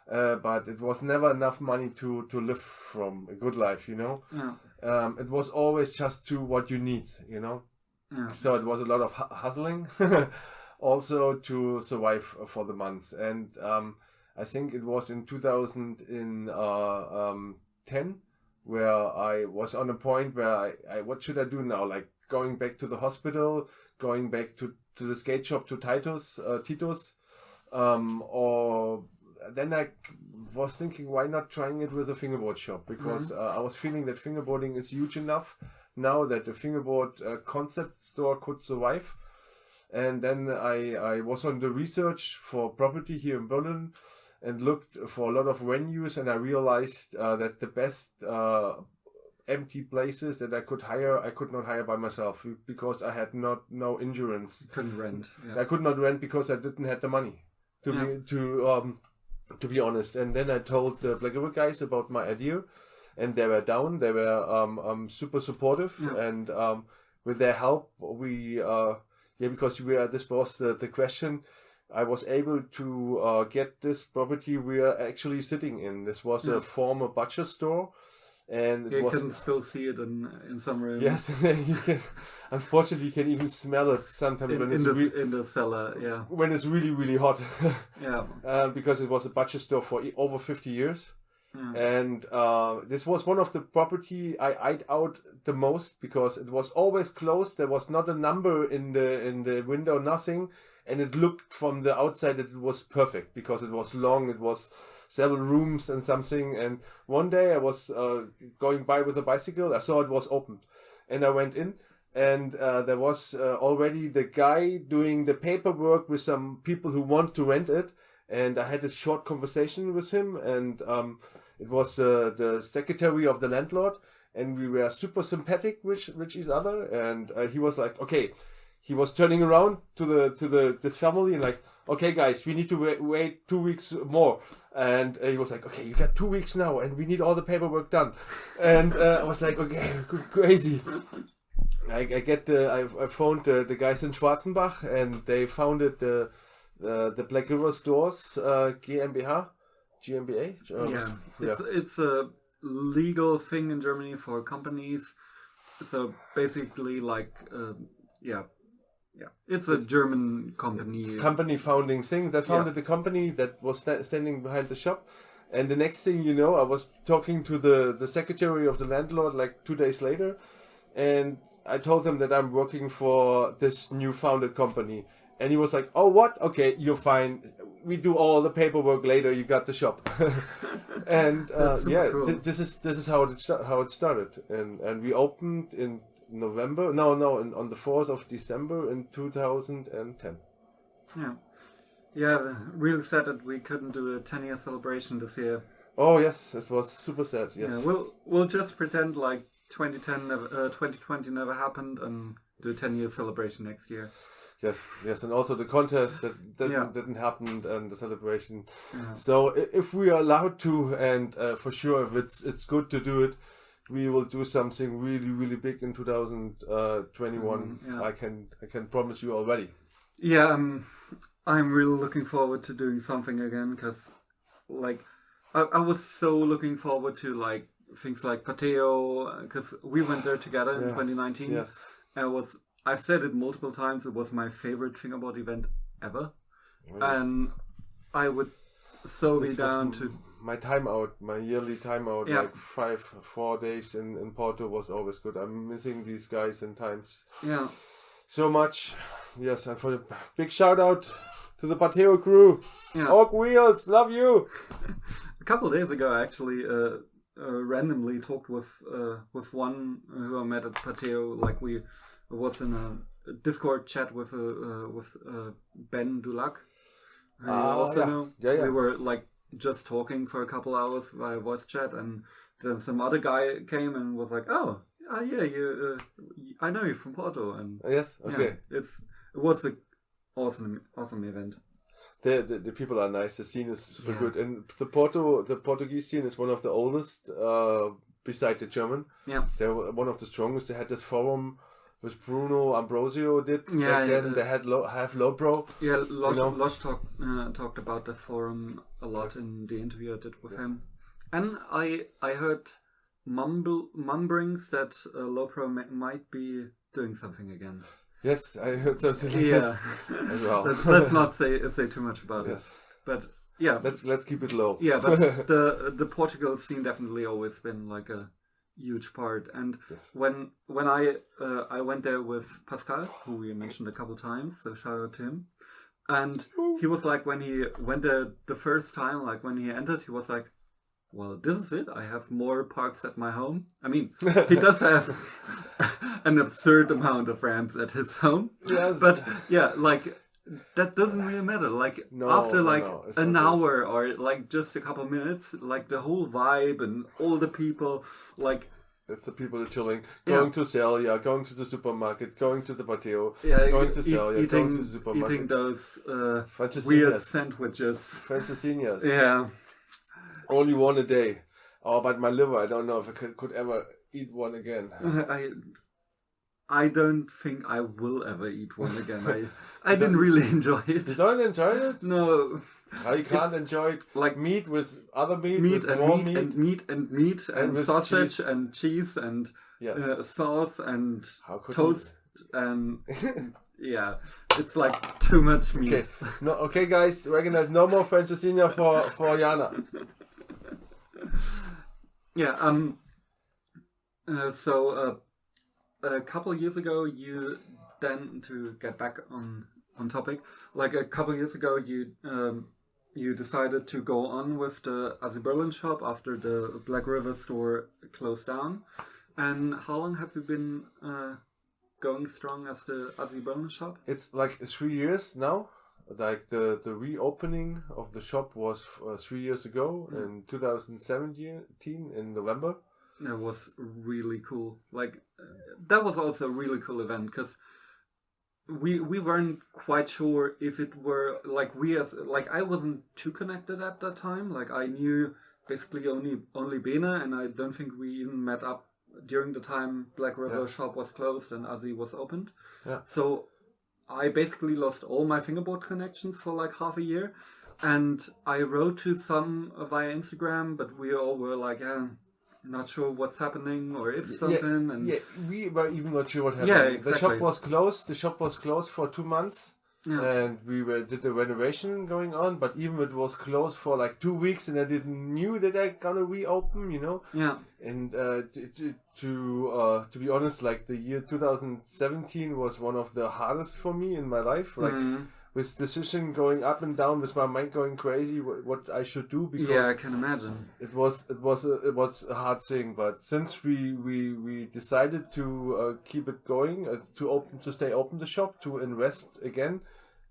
but it was never enough money to live from a good life, you know. Yeah. It was always just to what you need, you know. Yeah. So it was a lot of hustling. Also to survive for the months. And I think it was in 2010 where I was on a point where I what should I do now? Like going back to the hospital, going back to the skate shop, to Tito's, or then I was thinking, why not trying it with a fingerboard shop? Because I was feeling that fingerboarding is huge enough now that the fingerboard concept store could survive. And then I was on the research for property here in Berlin and looked for a lot of venues, and I realized that the best empty places that I could hire. I could not hire by myself because I had no insurance. Couldn't rent. Yeah. I could not rent because I didn't have the money to be honest. And then I told the Blackwood guys about my idea, and they were down. They were super supportive, and with their help, we because this was the question. I was able to get this property we are actually sitting in. This was a former butcher store. And you can still see it in some rooms. Yes, you can. Unfortunately, you can even smell it sometimes in the cellar. Yeah, when it's really really hot. Yeah, because it was a butcher store for over 50 years, and this was one of the property I eyed out the most because it was always closed. There was not a number in the window, nothing, and it looked from the outside that it was perfect because it was long. It was several rooms and something, and one day I was going by with a bicycle. I saw it was opened, and I went in, and there was already the guy doing the paperwork with some people who want to rent it, and I had a short conversation with him, and it was the secretary of the landlord, and we were super sympathetic with each other, and he was like, okay, he was turning around to this family and like, okay guys, we need to wait 2 weeks more. And he was like, okay, you got 2 weeks now and we need all the paperwork done. And I was like, okay, crazy. I phoned the guys in Schwarzenbach, and they founded the Black River Stores GmbH. It's a legal thing in Germany for companies. So basically like, it's a German company. Company founding thing. They founded the company that was standing behind the shop. And the next thing you know, I was talking to the secretary of the landlord like 2 days later. And I told him that I'm working for this new founded company. And he was like, oh, what? Okay, you're fine. We do all the paperwork later. You got the shop. And cool. This is how it started. And we opened in November, on the 4th of December in 2010. Yeah, really sad that we couldn't do a 10-year celebration this year. Oh yes, it was super sad. Yes. Yeah, we'll just pretend like 2020 never happened and do a 10-year celebration next year. Yes, and also the contest that didn't happen and the celebration. Yeah. So if we are allowed to, and for sure if it's good to do it, we will do something really, really big in 2021. I can promise you already. Yeah, I'm really looking forward to doing something again because, like, I was so looking forward to like things like Pateo because we went there together in 2019. Yes, I've said it multiple times. It was my favorite fingerboard event ever, and I would be down to. My yearly timeout, like 4 days in Porto was always good. I'm missing these guys in times so much. Yes, and for a big shout out to the Pateo crew. Orc Wheels, love you. A couple of days ago, I actually randomly talked with one who I met at Pateo. Like we was in a Discord chat with Ben Dulac. Who you also know. Yeah. We were like just talking for a couple hours via voice chat, and then some other guy came and was like, I know you from Porto, and yes, okay, it was an awesome event. The people are nice. The scene is super good, and the Portuguese scene is one of the oldest, beside the German. Yeah, they're one of the strongest. They had this forum with Bruno Ambrosio did back then. They had Low Pro. Yeah, Losh talked about the forum a lot in the interview I did with him. And I heard mumblings that Low Pro might be doing something again. Yes, I heard something like this as well. Let's not say too much about it. But yeah. Let's keep it low. Yeah, but the Portugal scene definitely always been like a huge part, and when I went there with Pascal, who we mentioned a couple times, so shout out to him, and he was like, when he went there the first time, like when he entered, he was like, well, this is it, I have more parks at my home. I mean, he does have an absurd amount of ramps at his home, but like that doesn't really matter. Like after an hour or like just a couple minutes, like the whole vibe and all the people, like That's the people that chilling, going to Celia, going to the supermarket, going to the patio, Yeah, going to Celia, going to the supermarket. Eating those weird sandwiches. Francesinas. Yeah. Only one a day. Oh, but my liver, I don't know if I could ever eat one again. I don't think I will ever eat one again. I didn't really enjoy it. You don't enjoy it? No. How you can't enjoy it? Like meat with other meat, meat with and more meat and meat and meat and sausage cheese. and cheese and sauce and toast and yeah, it's like too much meat. Okay, okay, guys, we're gonna have no more Francesina for Jana. Yeah. So a couple of years ago, to get back on topic, like a couple of years ago, you decided to go on with the ASI Berlin shop after the Black River store closed down. And how long have you been going strong as the ASI Berlin shop? It's like 3 years now. Like the reopening of the shop was 3 years ago in 2017 in November. It was really cool. Like that was also a really cool event because we weren't quite sure if it were like I wasn't too connected at that time. Like I knew basically only Bene, and I don't think we even met up during the time Black River shop was closed and ASI was opened. Yeah. So I basically lost all my fingerboard connections for like half a year, and I wrote to some via Instagram, but we all were like, not sure what's happening or if something. We were even not sure what happened. Yeah, exactly. The shop was closed. The shop was closed for 2 months, and we did a renovation going on. But even it was closed for like 2 weeks, and I didn't knew that they're gonna reopen. Yeah. And to be honest, like the year 2017 was one of the hardest for me in my life. Like. With decision going up and down, with my mind going crazy, what I should do, because I can imagine it was a hard thing. But since we decided to keep it going, to stay open the shop, to invest again,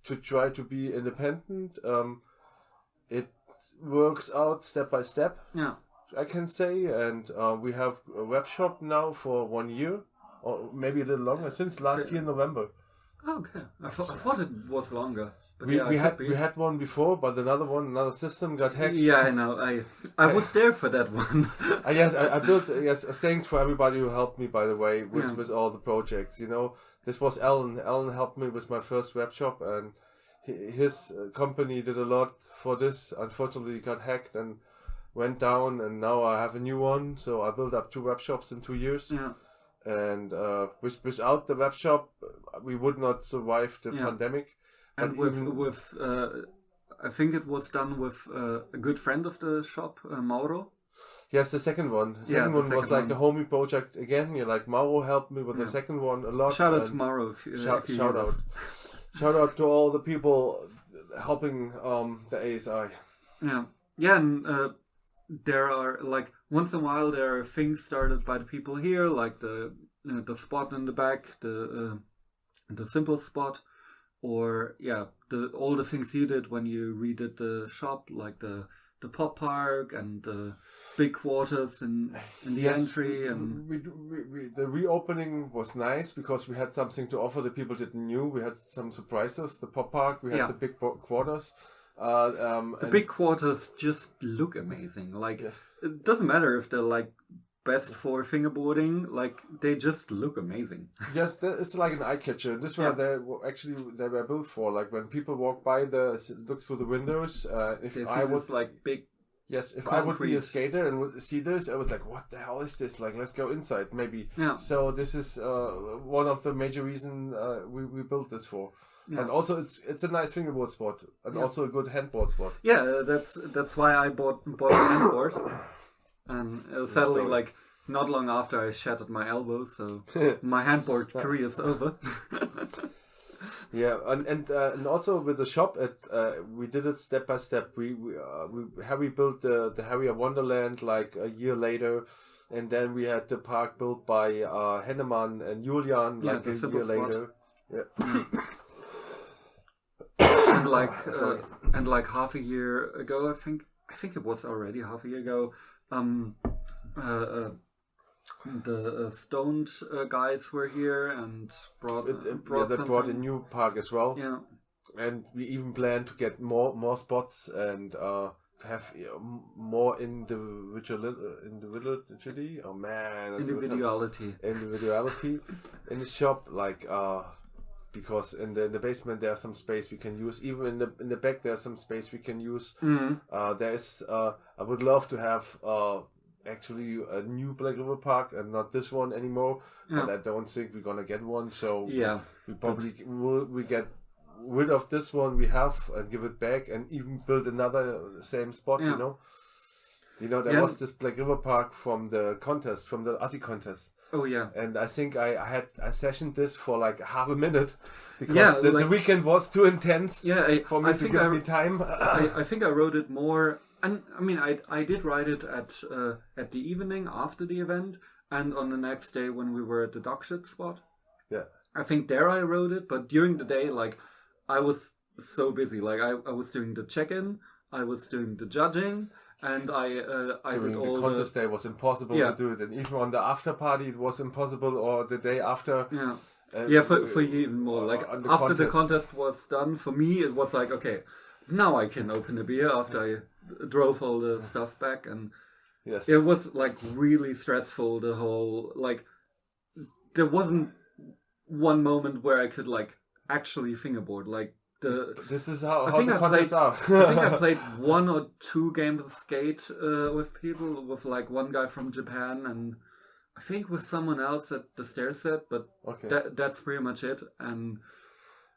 to try to be independent, it works out step by step. Yeah, I can say, and we have a web shop now for 1 year, or maybe a little longer, since last year November. Okay, I thought it was longer. But we had one before, but another system got hacked. Yeah, I know. I was there for that one. Yes, I built. Yes, thanks for everybody who helped me. By the way, with all the projects. This was Alan. Alan helped me with my first web shop, and his company did a lot for this. Unfortunately, it got hacked and went down, and now I have a new one. So I built up 2 web shops in 2 years. Yeah. And without the web shop, we would not survive the pandemic. And with I think it was done with a good friend of the shop, Mauro. Yes, the second one. The second one was like a homie project again. Like Mauro helped me with the second one a lot. Shout out to Mauro. Shout out. Shout out to all the people helping the ASI. Yeah, and there are like once in a while there are things started by the people here, like the spot in the back, the simple spot, or all the things you did when you redid the shop, like the pop park and the big quarters in the entry. And the reopening was nice because we had something to offer the people didn't knew. We had some surprises. The pop park, we had the big quarters. The big quarters just look amazing. Like it doesn't matter if they're like best for fingerboarding, like they just look amazing. Yes, it's like an eye catcher. This one they were built for. Like when people walk by, look through the windows. If I was like big. Yes, if I would be a skater and would see this, I was like, "What the hell is this? Like, let's go inside, maybe." Yeah. So this is one of the major reasons we built this for. Yeah. And also, it's a nice fingerboard spot, and also a good handboard spot. Yeah, that's why I bought a handboard. And sadly, like not long after, I shattered my elbow, so my handboard career is over. Yeah, and also with the shop, we did it step by step. Harry built the Harrier Wonderland like a year later, and then we had the park built by Hennemann and Julian like a year later. Yeah. and like half a year ago, I think it was already half a year ago. the stoned guys were here and brought they brought a new park as well. Yeah. And we even plan to get more spots and have more individuality. Oh man, individuality in the shop, like because in the basement there's some space we can use. Even in the back there's some space we can use. There's I would love to have actually a new Black River Park and not this one anymore. But I don't think we're gonna get one. So we probably we get rid of this one we have and give it back and even build another same spot. There was this Black River Park from the contest, from the ASI contest. Oh yeah. And I think I sessioned this for like half a minute because the weekend was too intense for me to give me time. I think I wrote it more, and I mean I did write it at the evening after the event and on the next day when we were at the dog shit spot. Yeah. I think there I wrote it, but during the day, like, I was so busy. Like, I was doing the check-in, I was doing the judging, and I during did all the contest day was impossible to do it, and even on the after party it was impossible, or the day after. For you even more. Like, after the contest was done, for me it was like, okay, now I can open a beer after I drove all the stuff back, and it was like really stressful. The whole, like, there wasn't one moment where I could like actually fingerboard. Like this is how the contests are. I think I played 1 or 2 games of skate with people, with like one guy from Japan and I think with someone else at the stair set, but that's pretty much it. And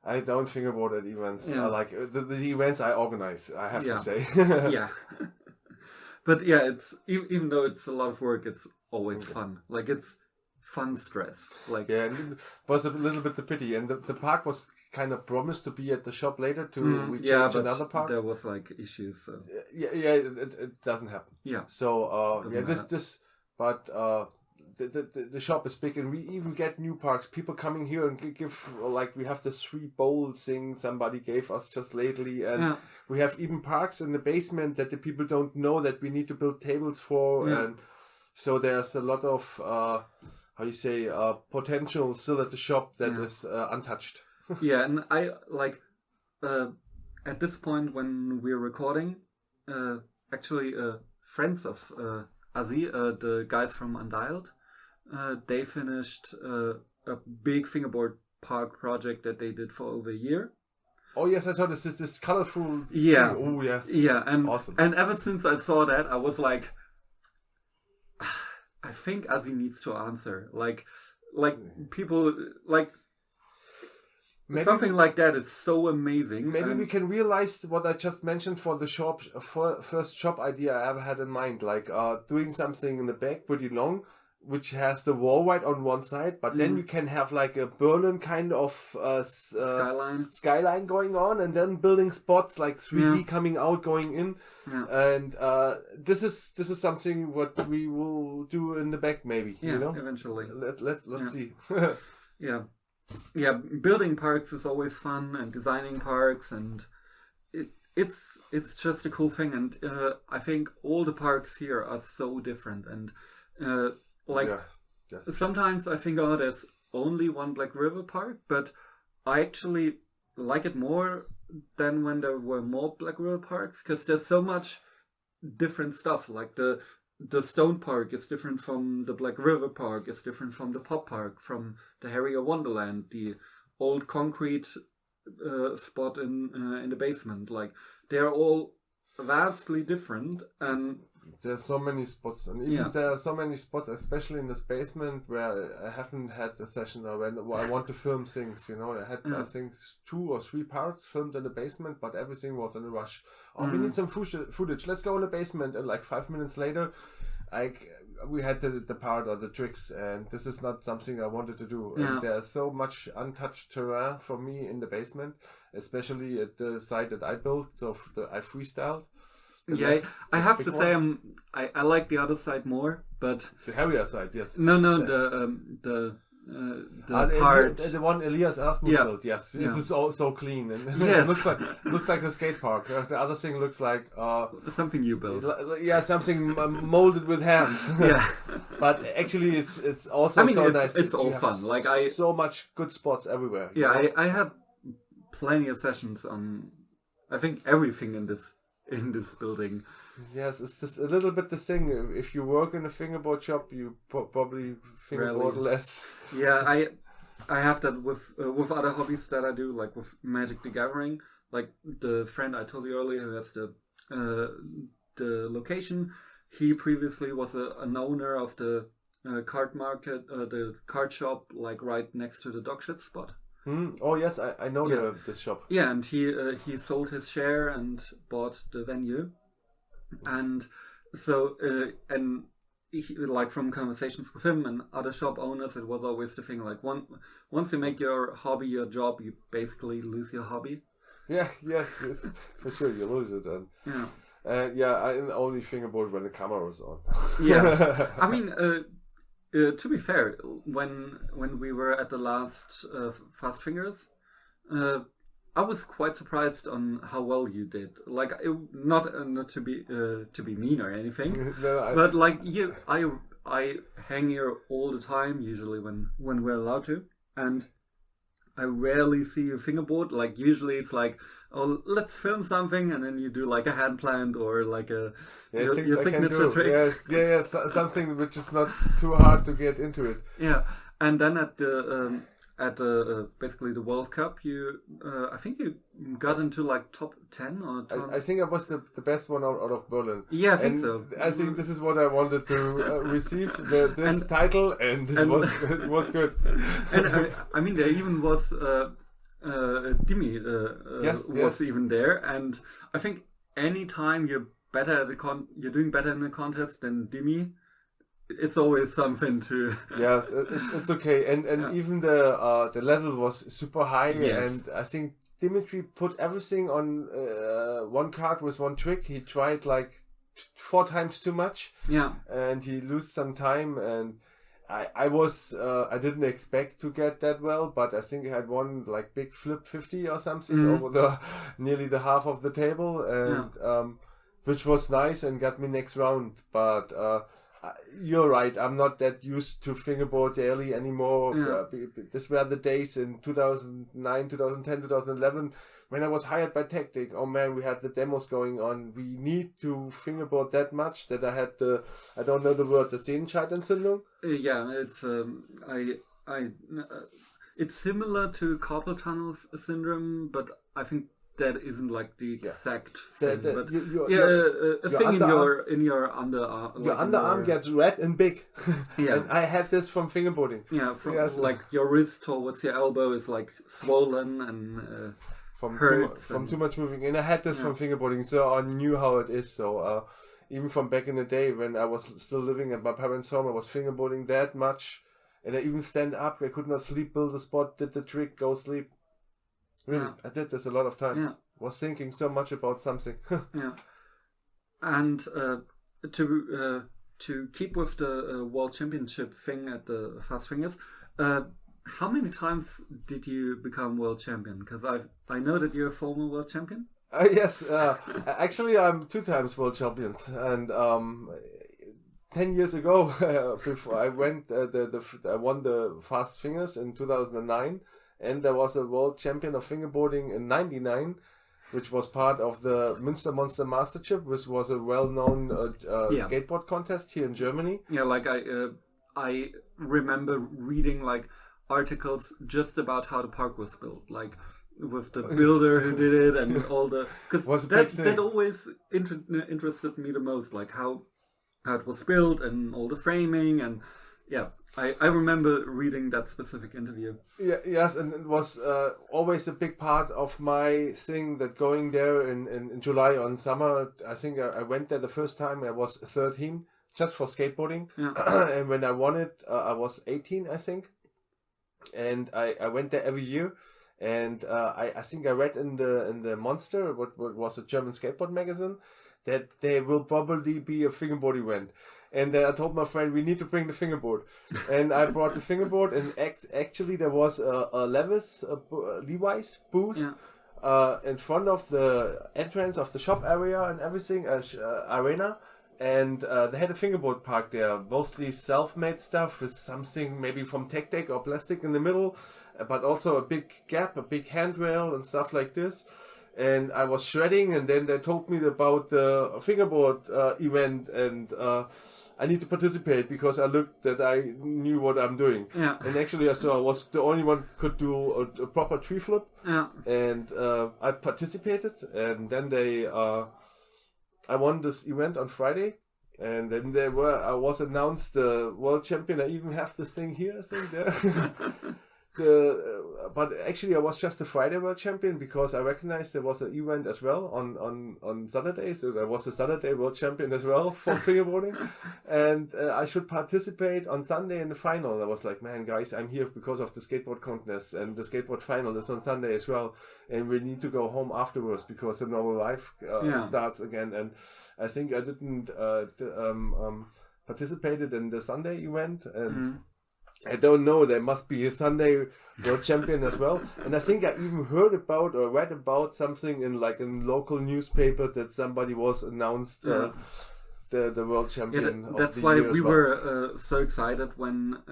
I don't fingerboard at events. I like the events I organize, I have to say. But yeah, it's even though it's a lot of work, it's always fun. Like, it's fun stress. Like, it was a little bit the pity, and the park was kind of promised to be at the shop later we change another park. There was like issues. So. It doesn't happen. Yeah. So the shop is big, and we even get new parks. People coming here and give, like, we have the 3 bowl thing somebody gave us just lately, and we have even parks in the basement that the people don't know that we need to build tables for, and so there's a lot of potential still at the shop that is untouched. And I like at this point when we're recording, actually friends of ASI, the guys from Untitled, they finished a big fingerboard park project that they did for over a year. Oh yes, I saw this colorful. Yeah. Thing. Oh yes. Yeah, and awesome. And ever since I saw that, I was like, I think ASI needs to answer. Like people like. Maybe something like that is so amazing. Maybe we can realize what I just mentioned for the first shop idea I ever had in mind, like doing something in the back pretty long, which has the wall right on one side, but then you can have like a Berlin kind of skyline going on, and then building spots like 3D coming out, going in, and this is something what we will do in the back, maybe. Eventually. Let's see. Yeah, building parks is always fun, and designing parks, and it's just a cool thing. And I think all the parks here are so different. And sometimes I think, there's only one Black River Park, but I actually like it more than when there were more Black River Parks, because there's so much different stuff. Like the Stone Park is different from the Black River Park, it's different from the Pop Park, from the Harrier Wonderland, the old concrete spot in the basement. Like, they're all vastly different, and there's so many spots, and even there are so many spots, especially in this basement, where I haven't had a session when I want to film things. I had I think 2 or 3 parts filmed in the basement, but everything was in a rush. We need some footage. Let's go in the basement, and like 5 minutes later, we had the part or the tricks, and this is not something I wanted to do. And there's so much untouched terrain for me in the basement, especially at the site that I built. So I freestyled. I have to say I like the other side more, but the Harrier side, yes. No, the part. The one Elias Asmus built, yes. This is all so clean. And Yes. it looks like a skate park. The other thing looks like... something you built. Yeah, something molded with hands. Yeah. But actually it's also nice. It's all fun. Like so much good spots everywhere. Yeah, I had plenty of sessions on, I think, everything in this building. Yes, it's just a little bit the thing. If you work in a fingerboard shop, you probably fingerboard less. Yeah, I have that with other hobbies that I do, like with Magic the Gathering. Like the friend I told you earlier who has the location, he previously was an owner of the card market, the card shop, like right next to the dog shit spot. Oh yes, I know this shop. Yeah, and he sold his share and bought the venue, and so and he, like from conversations with him and other shop owners, it was always the thing like once you make your hobby your job, you basically lose your hobby. Yeah, for sure you lose it. And I only fingerboard when the camera was on. Yeah, I mean. To be fair, when we were at the last Fast Fingers, I was quite surprised on how well you did. Like, not to be mean or anything, but like I hang here all the time. Usually when we're allowed to, and I rarely see a fingerboard. Like usually it's like, oh, let's film something, and then you do like a hand plant or like your signature trick. Yeah, something which is not too hard to get into it. Yeah, and then at the basically the World Cup, you I think you got into like top 10 or 10. I think I was the best one out of Berlin. Yeah, I think so. I think this is what I wanted to receive this title, and it was good. And I mean, there even was Dimi was even there, and I think anytime you're better at you're doing better in the contest than Dimi, it's always something to. Yes, it's okay, and even the level was super high, and I think Dimitri put everything on one card with one trick. He tried like 4 times too much, and he lost some time. And I didn't expect to get that well, but I think I had one like big flip 50 or something over nearly the half of the table, and which was nice and got me next round. But you're right, I'm not that used to fingerboard daily anymore. These were the days in 2009, 2010, 2011 when I was hired by Tactic. Oh man, we had the demos going on. We need to fingerboard that much that I had I don't know the word, the Sehnenscheidentzündung. It's similar to carpal tunnel syndrome, but I think that isn't like the exact thing. But a thing in your underarm. Your underarm gets red and big. And I had this from fingerboarding. Yeah, like your wrist towards your elbow is like swollen and hurts. From too much moving. And I had this from fingerboarding, so I knew how it is. So even from back in the day when I was still living at my parents' home, I was fingerboarding that much. And I even stand up, I could not sleep, build a spot, did the trick, go sleep. Really, I did this a lot of times. Yeah. Was thinking so much about something. And to keep with the World Championship thing at the Fast Fingers, how many times did you become World Champion? Because I know that you're a former World Champion. Yes, actually I'm 2 times World Champions, and 10 years ago, before I went, I won the Fast Fingers in 2009. And there was a world champion of fingerboarding in '99, which was part of the Münster Monster Mastership, which was a well-known skateboard contest here in Germany. Yeah, like I remember reading like articles just about how the park was built, like with the builder who did it and all the, because that always interested me the most, like how it was built and all the framing and I remember reading that specific interview. Yes, and it was always a big part of my thing that going there in July on summer. I think I went there the first time I was 13, just for skateboarding. And when I won it, I was 18, I think. And I went there every year. And I think I read in the Monster, what was a German skateboard magazine, that there will probably be a fingerboard event. And I told my friend, we need to bring the fingerboard. And I brought the fingerboard, and actually there was a Levi's booth in front of the entrance of the shop area and everything, arena. And they had a fingerboard park there, mostly self-made stuff with something maybe from Tech or plastic in the middle, but also a big gap, a big handrail and stuff like this. And I was shredding, and then they told me about the fingerboard event, and I need to participate because I looked that I knew what I'm doing. Yeah. And actually I was the only one who could do a proper tree flip. Yeah. And I participated, and then I won this event on Friday, and then I was announced the world champion. I even have this thing here, I think there. But actually I was just a Friday world champion because I recognized there was an event as well on Saturday, so there was a Saturday world champion as well for fingerboarding, and I should participate on Sunday in the final. I was like, man, guys, I'm here because of the skateboard contest, and the skateboard final is on Sunday as well, and we need to go home afterwards because the normal life starts again. And I think I didn't participated in the Sunday event, and I don't know, there must be a Sunday world champion as well. And I think I even heard about or read about something in local newspaper that somebody was announced the world champion. That's why we were so excited when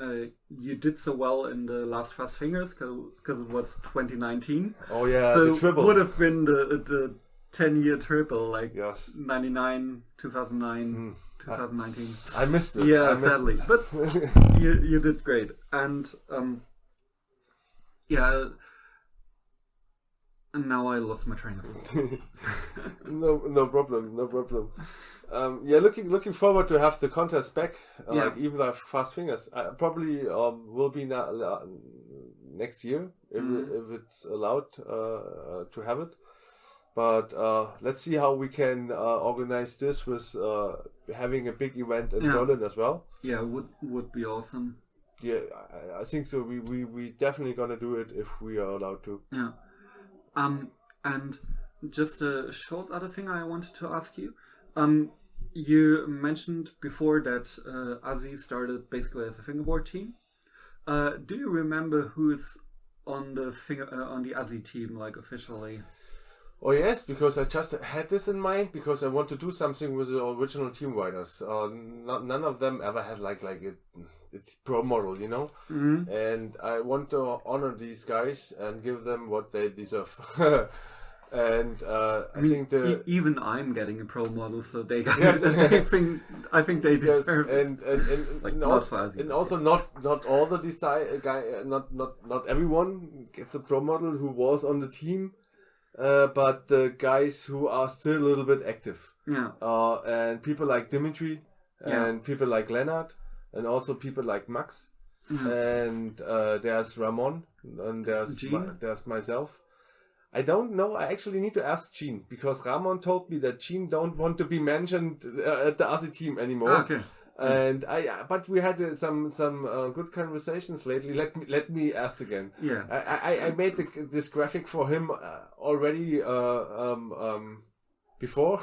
you did so well in the last Fast Fingers, because it was 2019. Oh yeah, so the triple. It would have been the 10-year triple, like yes. 99, 2009... 2019. I missed it. Yeah, sadly. But you did great. And and now I lost my train of thought. No problem. Looking forward to have the contest back. Like even like Fast Fingers. I probably will be next year if it's allowed to have it. But let's see how we can organize this with having a big event in Berlin as well. Yeah, would be awesome. Yeah, I think so. We definitely gonna do it if we are allowed to. Yeah. And just a short other thing I wanted to ask you. You mentioned before that ASI started basically as a fingerboard team. Do you remember who's on the ASI team, like officially? Oh yes, because I just had this in mind because I want to do something with the original team riders. None of them ever had it's pro model, you know. Mm-hmm. And I want to honor these guys and give them what they deserve. And I think even I'm getting a pro model, so they guys, I think they deserve it. And also not all the not everyone gets a pro model who was on the team. But the guys who are still a little bit active. Yeah. And people like Dimitri and people like Leonard and also people like Max. Mm-hmm. And there's Ramon and there's myself. I don't know. I actually need to ask Gene because Ramon told me that Gene don't want to be mentioned at the ASI team anymore. Ah, okay. And but we had some good conversations lately. Let me ask again. Yeah, I made this graphic for him already before,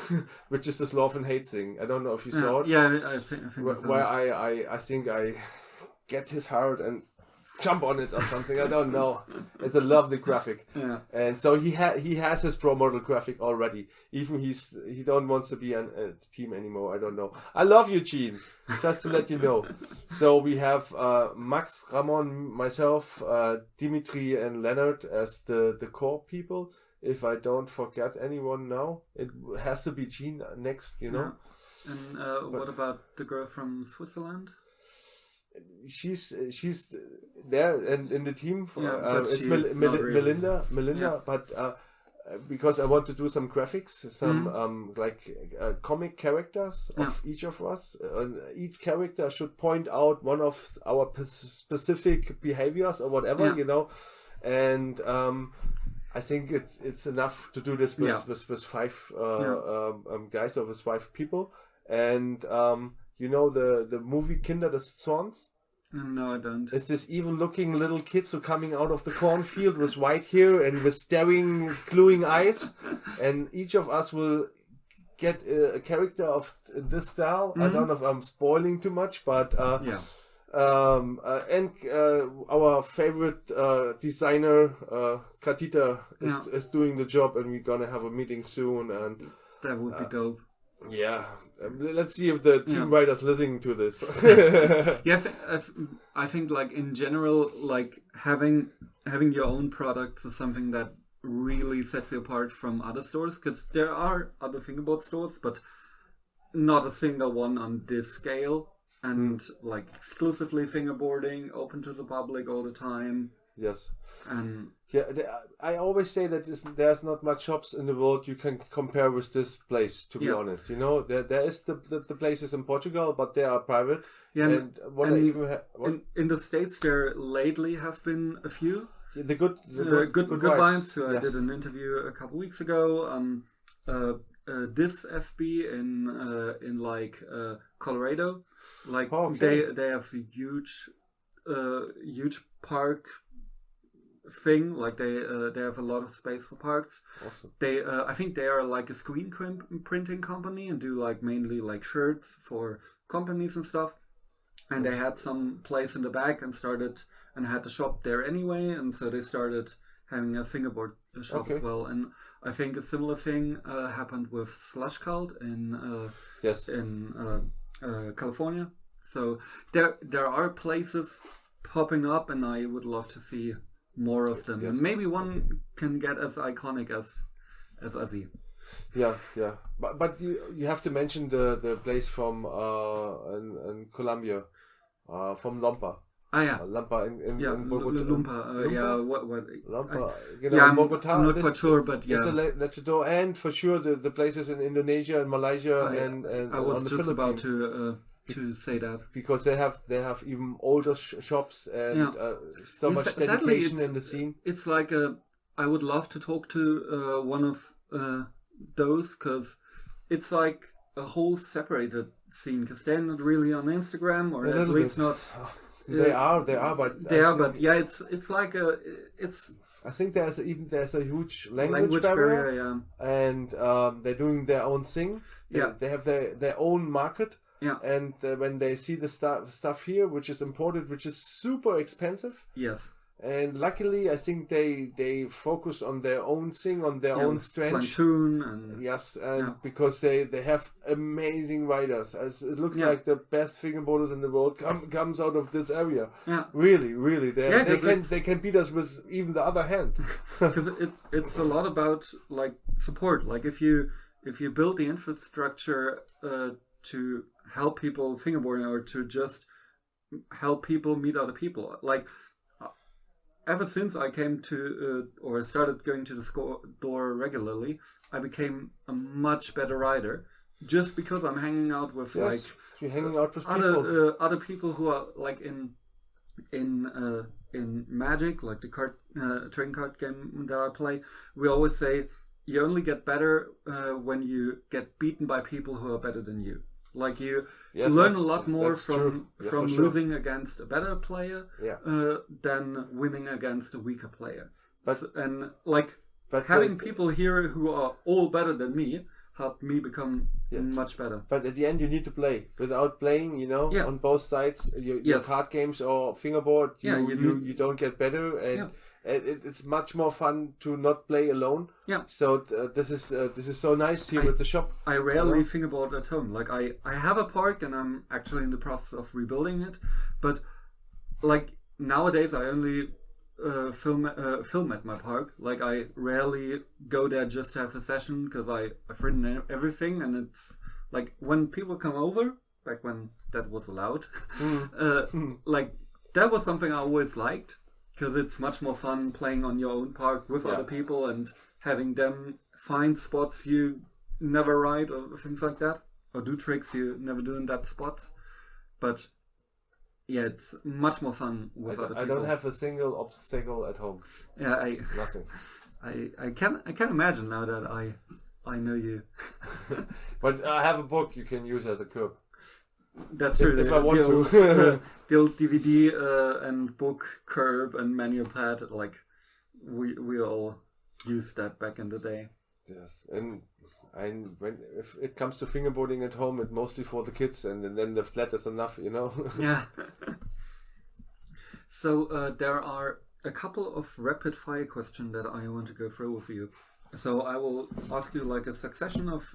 which is this love and hate thing. I don't know if you saw it. Yeah, I think where I think I get his heart and jump on it or something. I don't know. It's a lovely graphic. Yeah. And so he has his pro model graphic already. Even he don't want to be on a team anymore. I don't know. I love you, Gene. Just to let you know. So we have Max, Ramon, myself, Dimitri, and Leonard as the core people. If I don't forget anyone now, it has to be Gene next. You know. Yeah. And what about the girl from Switzerland? She's there in the team. It's Melinda. Yeah. But because I want to do some graphics, some comic characters of each of us. Each character should point out one of our specific behaviors or whatever, you know. And I think it's enough to do this with five guys or with 5 people. And you know the movie Kinder des Zorns? No, I don't. It's this evil-looking little kids who are coming out of the cornfield with white hair and with staring, gluing eyes, and each of us will get a character of this style. I don't know if I'm spoiling too much, but Yeah. And our favorite designer, Katita, is doing the job, and we're gonna have a meeting soon. And That would be dope. yeah, let's see if the team writers listening to this. Yeah, I think like in general, like having your own products is something that really sets you apart from other stores, because there are other fingerboard stores, but not a single one on this scale, and like exclusively fingerboarding, open to the public all the time. Yes. And yeah, I always say that there's not much shops in the world you can compare with this place, to be honest. You know, there is the places in Portugal, but they are private. yeah, And what I even in the States there lately have been a few the good vibes. So yes. I did an interview a couple weeks ago. This FB in like Colorado, like they have a huge park thing. Like they have a lot of space for parks. Awesome. They I think they are like a screen printing company and do like mainly like shirts for companies and stuff. And they had some place in the back and had the shop there anyway, and so they started having a fingerboard shop as well. And I think a similar thing happened with Slush Cult in California. So there are places popping up, and I would love to see more of them. Yes. And maybe one can get as iconic as ASI. Yeah. But you have to mention the place from in Colombia, from Lampa. Ah, yeah. Lampa in Bogota. Lumpa. Yeah, what? Lampa. I'm Bogota. not quite sure, but yeah. It's a luchador, and for sure the places in Indonesia and Malaysia and I was on the just Philippines. about to say that, because they have even older shops and so much dedication in the scene. It's like I would love to talk to one of those, because it's like a whole separated scene, because they're not really on Instagram, or at least not. They are, but yeah, it's like it's. I think there's a huge language barrier, and they're doing their own thing. They have their own market. Yeah. And when they see the stuff here, which is imported, which is super expensive. Yes. And luckily, I think they focus on their own thing, on their own strength. Platoon and because they have amazing riders. As it looks like the best fingerboarders in the world comes out of this area. Yeah. Really, they can beat us with even the other hand. Because it's a lot about like support. Like if you build the infrastructure to help people fingerboarding, or to just help people meet other people, like. Ever since I came to, or started going to the store regularly, I became a much better rider, just because I'm hanging out with you're hanging out with other people who are like in Magic, like the trading card game that I play. We always say you only get better when you get beaten by people who are better than you. Like you learn a lot more from losing against a better player than winning against a weaker player. But having people here who are all better than me helped me become much better. But at the end, you need to play. Without playing, on both sides, your card games or fingerboard, you don't get better, and it's much more fun to not play alone. Yeah. So this is so nice here at the shop. I rarely fingerboard at home. Like I have a park, and I'm actually in the process of rebuilding it. But like nowadays, I only film at my park. Like I rarely go there just to have a session, because I've written everything, and it's like when people come over, back when that was allowed, like that was something I always liked. Because it's much more fun playing on your own park with other people and having them find spots you never ride, or things like that, or do tricks you never do in that spot. But yeah, it's much more fun with other people. I don't have a single obstacle at home. Yeah, nothing. I can imagine now that I know you. But I have a book you can use as a curb. That's true. If I want to. The old DVD and book curb and manual pad, like we all used that back in the day. Yes, and if it comes to fingerboarding at home, it's mostly for the kids, and then the flat is enough, you know. Yeah. So there are a couple of rapid fire questions that I want to go through with you. So I will ask you like a succession of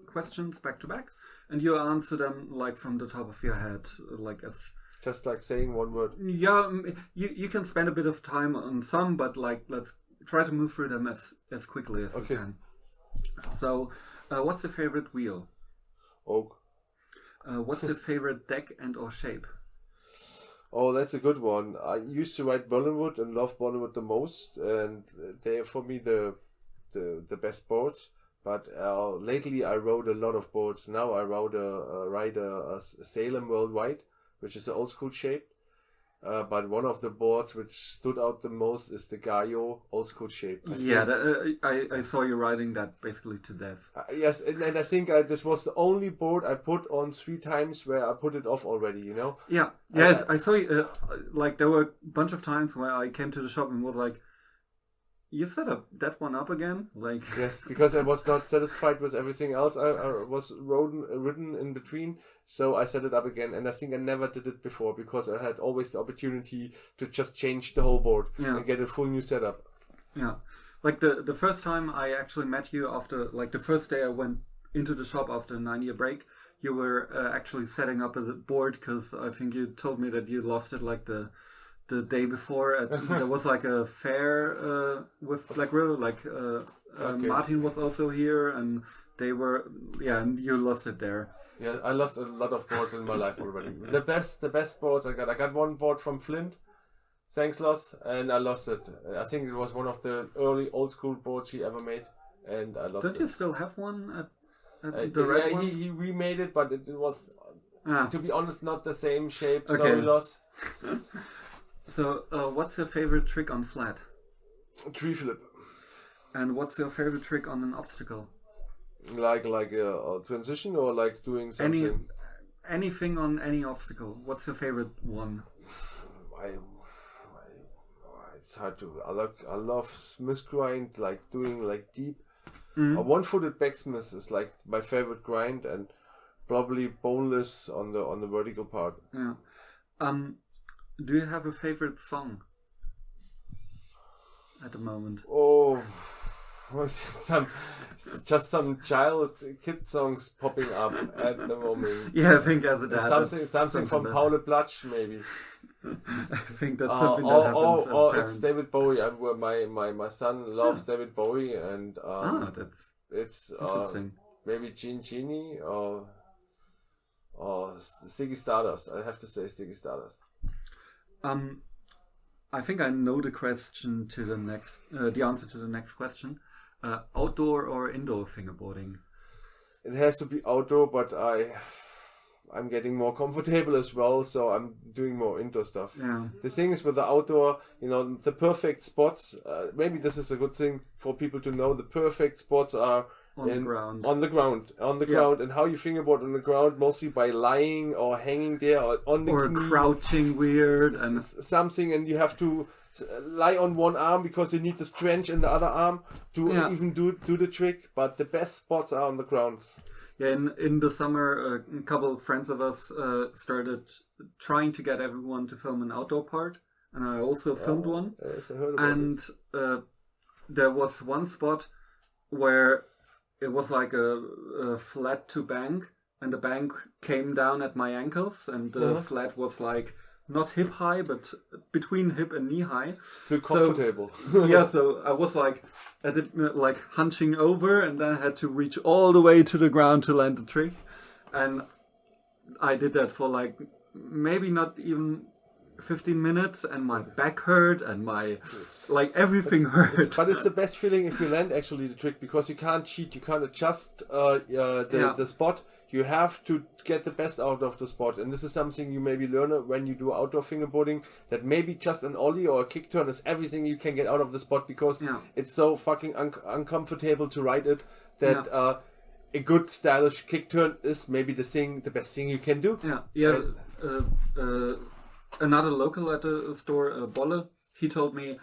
questions back to back, and you answer them like from the top of your head, like as just like saying one word. Yeah, you can spend a bit of time on some, but like let's try to move through them as quickly as we can. So, what's your favorite wheel? Oak. What's your favorite deck and or shape? Oh, that's a good one. I used to ride Berlinwood and love Berlinwood the most, and they're for me the best boards. But lately I rode a lot of boards. Now I ride a Salem Worldwide, which is the old school shape. But one of the boards which stood out the most is the Gaio old school shape. I saw you riding that basically to death. Yes, and I think this was the only board I put on 3 times where I put it off already, you know? Yeah, yes, I saw you, like there were a bunch of times where I came to the shop and was like, you set that one up again? Like yes, because I was not satisfied with everything else I was ridden in between, so I set it up again, and I think I never did it before because I had always the opportunity to just change the whole board and get a full new setup. Yeah, like the first time I actually met you after, like the first day I went into the shop after a 9-year break, you were actually setting up a board because I think you told me that you lost it like the day before. There was like a fair with Black River, like Martin was also here, and they were, and you lost it there. Yeah, I lost a lot of boards in my life already. The best boards I got one board from Flint, thanks Los, and I lost it. I think it was one of the early old school boards he ever made, and I lost it. Don't you still have one at the red one? He remade it, but it was, to be honest, not the same shape. Okay. Sorry, Los. So, what's your favorite trick on flat? Tree flip. And what's your favorite trick on an obstacle? Like a transition or like doing something? Anything on any obstacle. What's your favorite one? It's hard to. I love Smith grind, like doing like deep. A one-footed backsmith is like my favorite grind, and probably boneless on the vertical part. Yeah. Do you have a favorite song at the moment? Oh, some kid songs popping up at the moment. Yeah, I think as a dad, something from Paul Platsch maybe. I think that's something that happens. Or it's David Bowie. My son loves David Bowie, and that's interesting. Maybe Genie or Ziggy Stardust. I have to say Ziggy Stardust. I think I know the question to the next, the answer to the next question. Outdoor or indoor fingerboarding? It has to be outdoor, but I'm getting more comfortable as well, so I'm doing more indoor stuff. Yeah. The thing is with the outdoor, the perfect spots. Maybe this is a good thing for people to know. The perfect spots are on the ground, and how you fingerboard on the ground, mostly by lying or hanging there or on the knee, crouching weird and something, and you have to lie on one arm because you need the strength in the other arm to even do the trick. But the best spots are on the ground. Yeah, in the summer, a couple of friends of us started trying to get everyone to film an outdoor part, and I also filmed one. Yes, I heard about this. There was one spot where it was like a flat to bank, and the bank came down at my ankles, and the flat was like not hip high, but between hip and knee high. Too comfortable. So I was like hunching over, and then I had to reach all the way to the ground to land the trick. And I did that for like maybe not even 15 minutes, and my back hurt, and my everything hurt. But it's the best feeling if you land actually the trick, because you can't cheat, you can't adjust the spot. You have to get the best out of the spot, and this is something you maybe learn when you do outdoor fingerboarding, that maybe just an ollie or a kick turn is everything you can get out of the spot, because it's so fucking uncomfortable to ride it that a good stylish kick turn is maybe the best thing you can do. Another local at the store, Bolle, he told me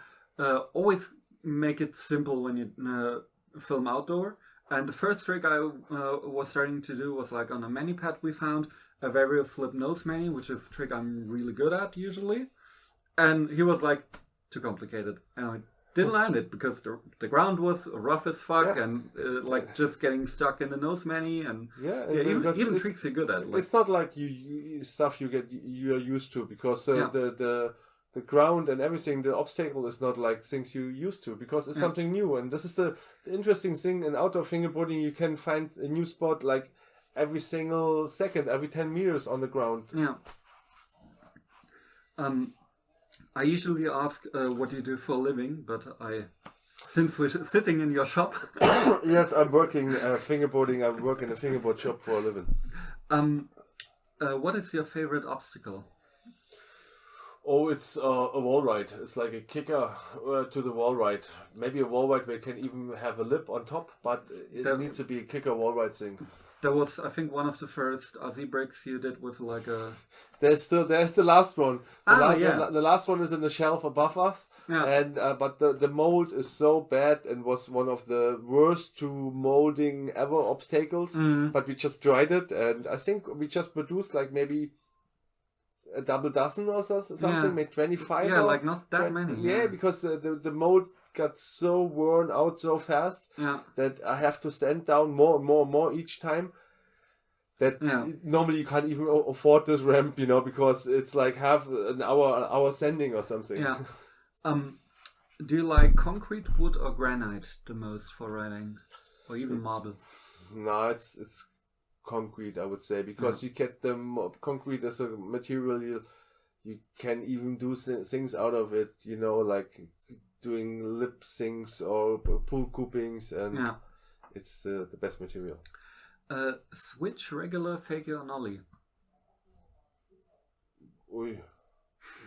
always make it simple when you film outdoor. And the first trick I was starting to do was like on a mani pad we found, a variable flip nose mani, which is a trick I'm really good at usually. And he was like, too complicated. And I didn't land it because the ground was rough as fuck and just getting stuck in the nose mani. And even tricks you're good at. Like, it's not like stuff you're used to, because the ground and everything, the obstacle is not like things you used to, because it's something new. And this is the interesting thing in outdoor fingerboarding. You can find a new spot like every single second, every 10 meters on the ground. Yeah. I usually ask what you do for a living, but since we're sitting in your shop... Yes, I'm working fingerboarding. I work in a fingerboard shop for a living. What is your favorite obstacle? Oh, it's a wall ride. It's like a kicker to the wall ride. Maybe a wall ride where you can even have a lip on top, but it needs to be a kicker wall ride thing. That was, I think, one of the first ASI breaks you did with like a... There's the last one. The last one is in the shelf above us. Yeah. And but the mold is so bad and was one of the worst to molding ever obstacles. But we just tried it, and I think we just produced like maybe a double dozen or something, maybe 25. Yeah, like not that many. Yeah, because the mold got so worn out so fast that I have to stand down more and more each time. That normally you can't even afford this ramp, because it's like half an hour sanding or something. Yeah. Do you like concrete, wood, or granite the most for riding, or even marble? No, it's concrete, I would say, because you get concrete as a material. You can even do things out of it, like doing lip things or pull coopings, and it's the best material. Switch, regular, fakie, or nollie? Oi,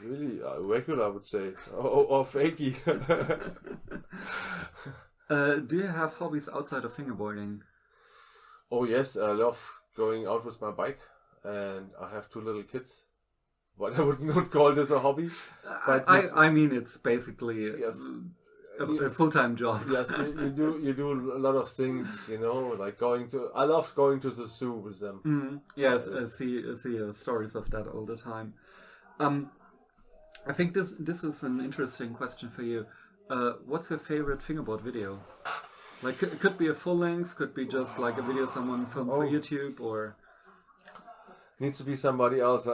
really? Regular, I would say. Or fakie. Do you have hobbies outside of fingerboarding? Oh yes, I love going out with my bike, and I have 2 little kids. But I would not call this a hobby. But I mean, it's basically a full-time job. Yes, you do a lot of things, like I love going to the zoo with them. Mm-hmm. Yes, I see stories of that all the time. I think this is an interesting question for you. What's your favorite fingerboard video? Like, it could be a full length, could be just like a video someone filmed for YouTube, or... Needs to be somebody else.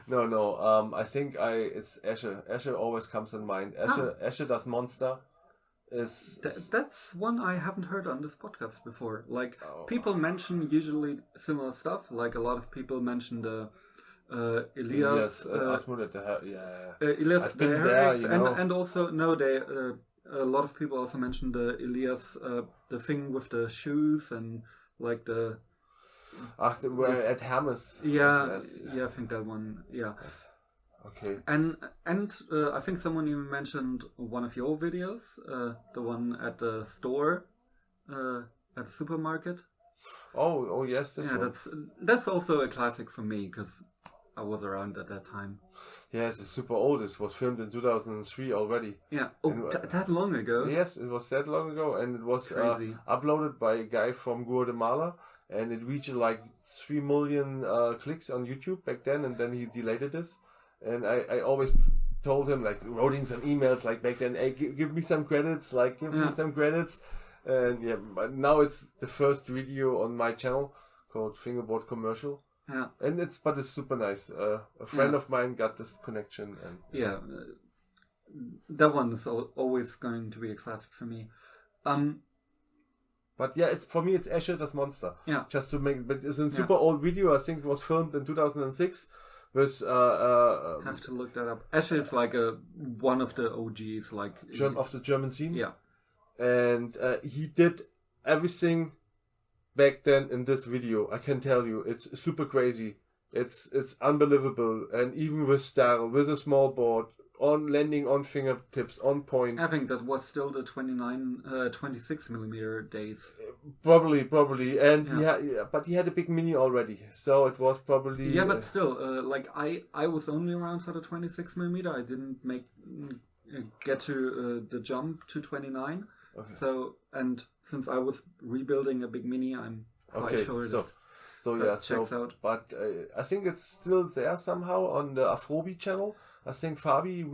No. I think it's Esche. Esche always comes in mind. Esche das Monster is... That's one I haven't heard on this podcast before. Like, people mention usually similar stuff. Like, a lot of people mention the Elias... Elias Elias there, and also, a lot of people also mention the Elias, the thing with the shoes and like the... at Hermes. Yeah, I think that one. Yeah. Yes. Okay. And I think someone even mentioned one of your videos, the one at the store, at the supermarket. Oh yes, this one. That's also a classic for me because I was around at that time. Yes, it's super old. It was filmed in 2003 already. Yeah. Oh, that long ago? Yes, it was that long ago, and it was uploaded by a guy from Guatemala, and it reached like 3 million clicks on YouTube back then, and then he deleted it. And I always told him, like, wrote in some emails, like, back then, hey, give me some credits, me some credits. And but now it's the first video on my channel called Fingerboard Commercial. Yeah. And it's super nice. A friend of mine got this connection. And that one is always going to be a classic for me. But yeah, for me it's Esche das Monster. Yeah. Just to make, but it's a super old video. I think it was filmed in 2006. With have to look that up. Esche is like one of the OGs, like of the German scene. Yeah. And he did everything back then in this video. I can tell you, it's super crazy. It's unbelievable, and even with style, with a small board, on landing on fingertips, on point. I think that was still the 26 millimeter days. Probably, and but he had a big mini already, so it was probably. Yeah, but still, like I was only around for the 26 millimeter. I didn't get to the jump to 29. Okay. So, and since I was rebuilding a big Mini, I'm quite sure that checks out. But I think it's still there somehow on the Afrobi channel. I think Fabi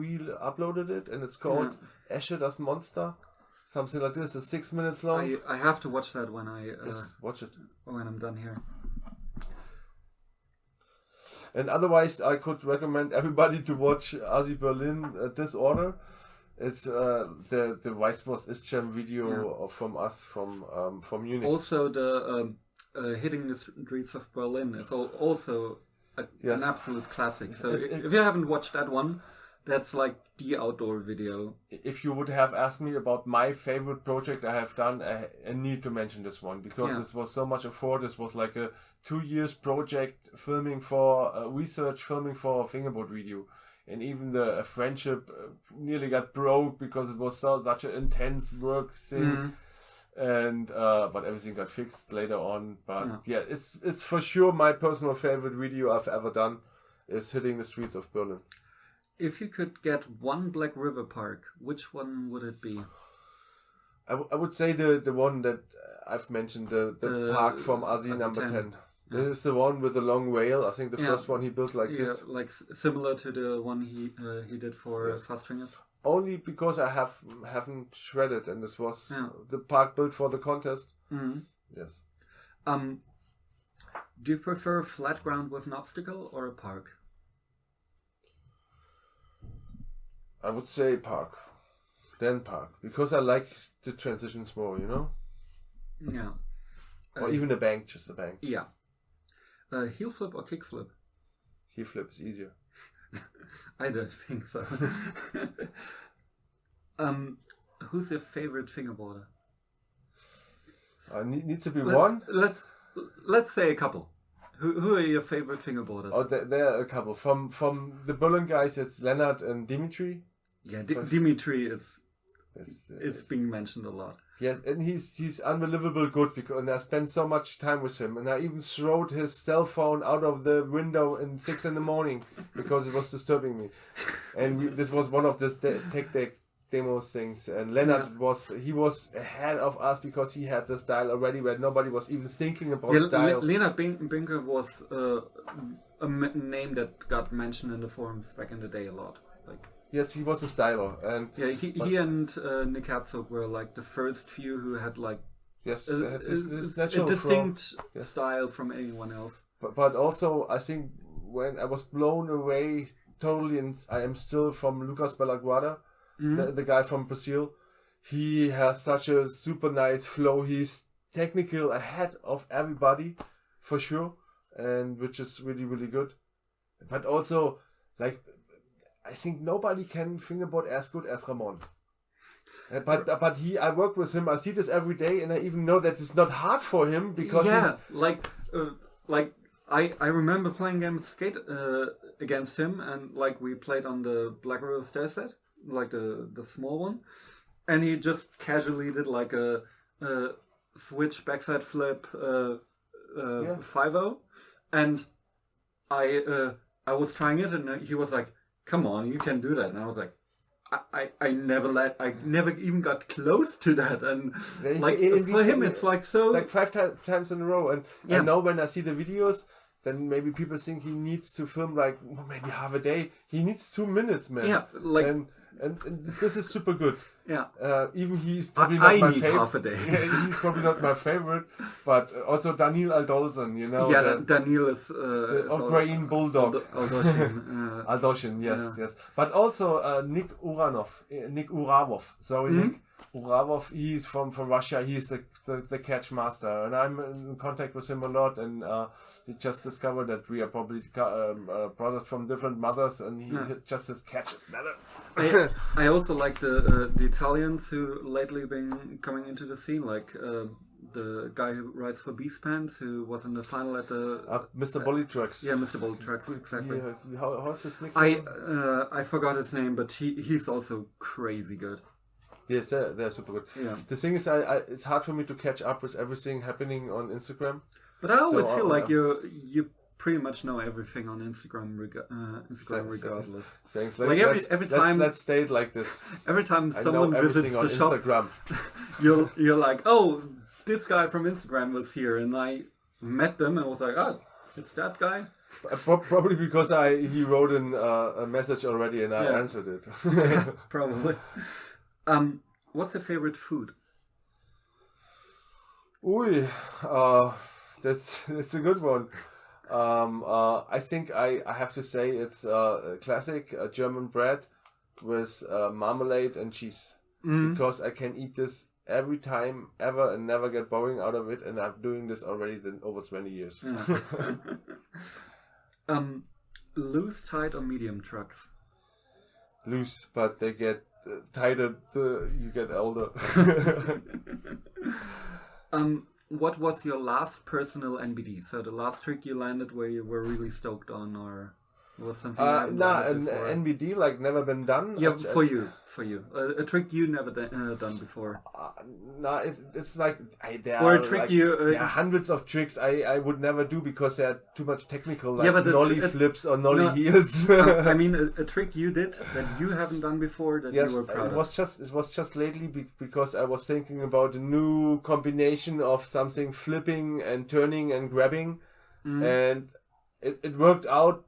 uploaded it, and it's called Esche das Monster. Something like this. It's 6 minutes long. I have to watch that when watch it when I'm done here. And otherwise, I could recommend everybody to watch ASI Berlin Disorder. It's the Weißwurst Ischem video from us from Munich. Also, the Hitting the Streets of Berlin is also an absolute classic. So if you haven't watched that one, that's like the outdoor video. If you would have asked me about my favorite project I have done, I need to mention this one because this was so much effort. This was like a 2 years project filming for research, filming for a fingerboard video. And even the friendship nearly got broke because it was such an intense work thing. And but everything got fixed later on. But it's for sure my personal favorite video I've ever done is Hitting the Streets of Berlin. If you could get one Black River park, which one would it be? I would say the one that I've mentioned, the park from ASI number 10. This is the one with the long rail. I think the first one he built like this. Like similar to the one he did for Fast Fingers. Only because I haven't shredded, and this was the park built for the contest. Mm-hmm. Yes. Do you prefer flat ground with an obstacle or a park? I would say park, then park, because I like the transitions more, Yeah. Or even a bank, just a bank. Yeah. Heel flip or kick flip? Heel flip is easier. I don't think so. Who's your favorite fingerboarder? Needs to be one. Let's say a couple. Who are your favorite fingerboarders? Oh, there are a couple. From the Berlin guys, it's Leonard and Dimitri. Yeah, Dimitri is being mentioned a lot. Yes, and he's unbelievable good because I spent so much time with him, and I even throwed his cell phone out of the window at 6 a.m. because it was disturbing me. And this was one of the tech deck demos things. And Leonard was ahead of us because he had the style already, where nobody was even thinking about style. Leonard Binker was a name that got mentioned in the forums back in the day a lot. Yes, he was a styler, and he and Nick Herzog were like the first few who had like a distinct style from anyone else. But also, I think when I was blown away totally, and I am still from Lucas Balaguarda, the guy from Brazil. He has such a super nice flow. He's technical ahead of everybody, for sure, and which is really, really good. But also, like, I think nobody can fingerboard as good as Ramon. But I work with him. I see this every day, and I even know that it's not hard for him because I remember playing games skate against him, and like we played on the Black River stair set, like the small one, and he just casually did like a switch backside flip 5-0, and I was trying it, and he was like, "Come on, you can do that." And I was like, I never even got close to that. And like for him, it's like so like 5 times in a row. And I know when I see the videos, then maybe people think he needs to film like maybe half a day. He needs 2 minutes, man. Yeah, like and this is super good. Yeah. Even he's probably not my favorite. Half a day. He's probably not my favorite, but also Daniel Aldolsen, Yeah, Daniel is Ukraine Bulldog. Aldoshin, yes. But also Nick Uravov. Sorry, Nick Uravov. He's from Russia. He's the catch master, and I'm in contact with him a lot. And he just discovered that we are probably brothers from different mothers, and just his catch is better. I also like the Italians who lately been coming into the scene, like the guy who writes for Beast Pants, who was in the final at the Mr. Bollytrux. Yeah, Mr. Bollytrux, exactly. How's his nickname? I forgot his name, but he's also crazy good. Yes, they're super good. Yeah. The thing is, it's hard for me to catch up with everything happening on Instagram. But I always feel like you pretty much know everything on Instagram, regardless. Thanks. Like every time, let's stay it like this. Every time I someone know everything visits on the shop, Instagram. you're like, oh, this guy from Instagram was here, and I met them and was like, oh, it's that guy. Probably because he wrote a message already and I answered it. Probably. What's your favorite food? Ooh, that's a good one. I think I have to say it's a classic German bread with marmalade and cheese, because I can eat this every time ever and never get boring out of it, and I'm doing this already over 20 years. Yeah. Loose, tight, or medium trucks? Loose, but they get tighter you get older. What was your last personal NBD? So the last trick you landed where you were really stoked on, or was something? An NBD like never been done. Yeah, for you, a trick you never done before. It's like there or are a trick like, you. There are hundreds of tricks I would never do because they're too much technical, like but nollie flips or nollie heels. I mean, a trick you did that you haven't done before that you were proud of. It was just lately because I was thinking about a new combination of something flipping and turning and grabbing, and it worked out.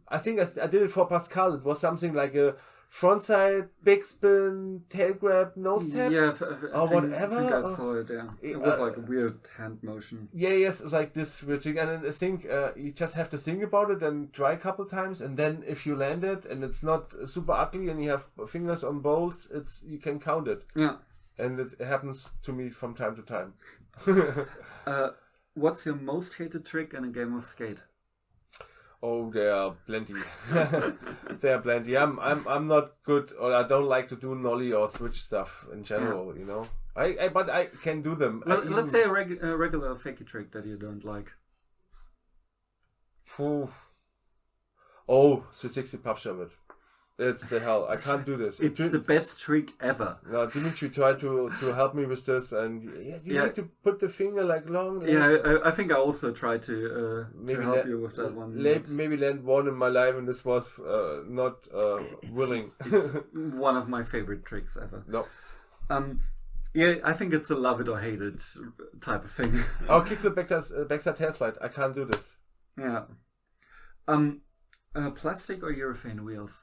I think I did it for Pascal. It was something like a frontside, big spin, tail grab, nose tap. Yeah, or whatever. I think I saw it, yeah. It was like a weird hand motion. Yeah, yes, like this weird thing. And I think you just have to think about it and try a couple times. And then if you land it and it's not super ugly and you have fingers on bolts, you can count it. Yeah. And it happens to me from time to time. What's your most hated trick in a game of skate? Oh, there are plenty. There are plenty. I'm not good, or I don't like to do nollie or switch stuff in general. You know, but I can do them. Let's say a regular fakey trick that you don't like. Oh, 360 pub shove. It's the hell. I can't do this. It's the best trick ever. Now, Dimitri tried to help me with this, and you need to put the finger like long. Yeah, I think I also tried to help you with that one. Maybe land one in my life, and this was not willing. It's one of my favorite tricks ever. No. Yeah, I think it's a love it or hate it type of thing. Oh, kickflip backside hair slide. I can't do this. Yeah. Plastic or urethane wheels?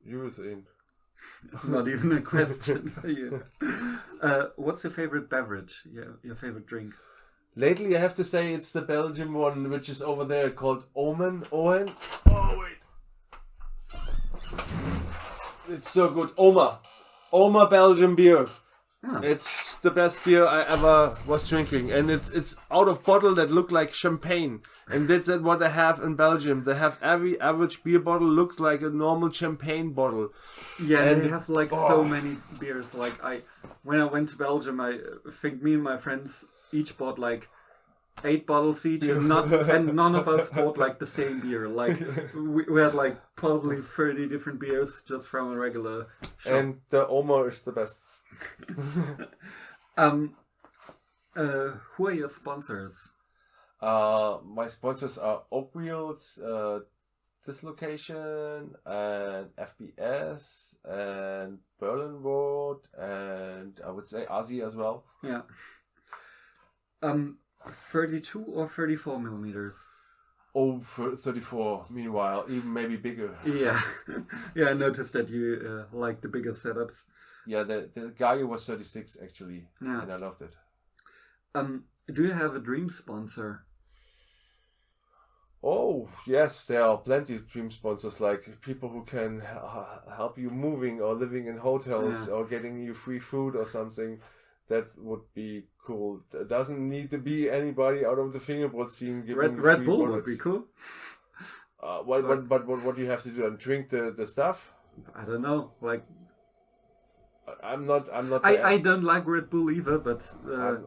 Urethane. Not even a question for you. What's your favorite beverage? Your favorite drink? Lately, I have to say it's the Belgian one, which is over there called Omen. Oh wait, it's so good. Oma Belgian beer. Ah. It's the best beer I ever was drinking, and it's out of bottle that look like champagne, and that's what they have in Belgium. They have every average beer bottle looks like a normal champagne bottle. Yeah, and they have like so many beers. Like when I went to Belgium, I think me and my friends each bought like 8 bottles each, and none of us bought like the same beer. Like we had like probably 30 different beers just from a regular shop. And the Oma is the best. Who are your sponsors? My sponsors are Oak Wheels, Dislocation, and FBS, and Berlin Road, and I would say ASI as well. Yeah. 32 or 34 millimeters? Oh, 34. Meanwhile, even maybe bigger. Yeah, yeah. I noticed that you like the bigger setups. Yeah, the guy was 36 actually, yeah. And I loved it. Do you have a dream sponsor? Oh, yes, there are plenty of dream sponsors, like people who can help you moving or living in hotels or getting you free food or something. That would be cool. It doesn't need to be anybody out of the fingerboard scene giving Red Bull products. would be cool. But what do you have to do? And drink the stuff? I don't know. Like, I'm not. I don't like Red Bull either, but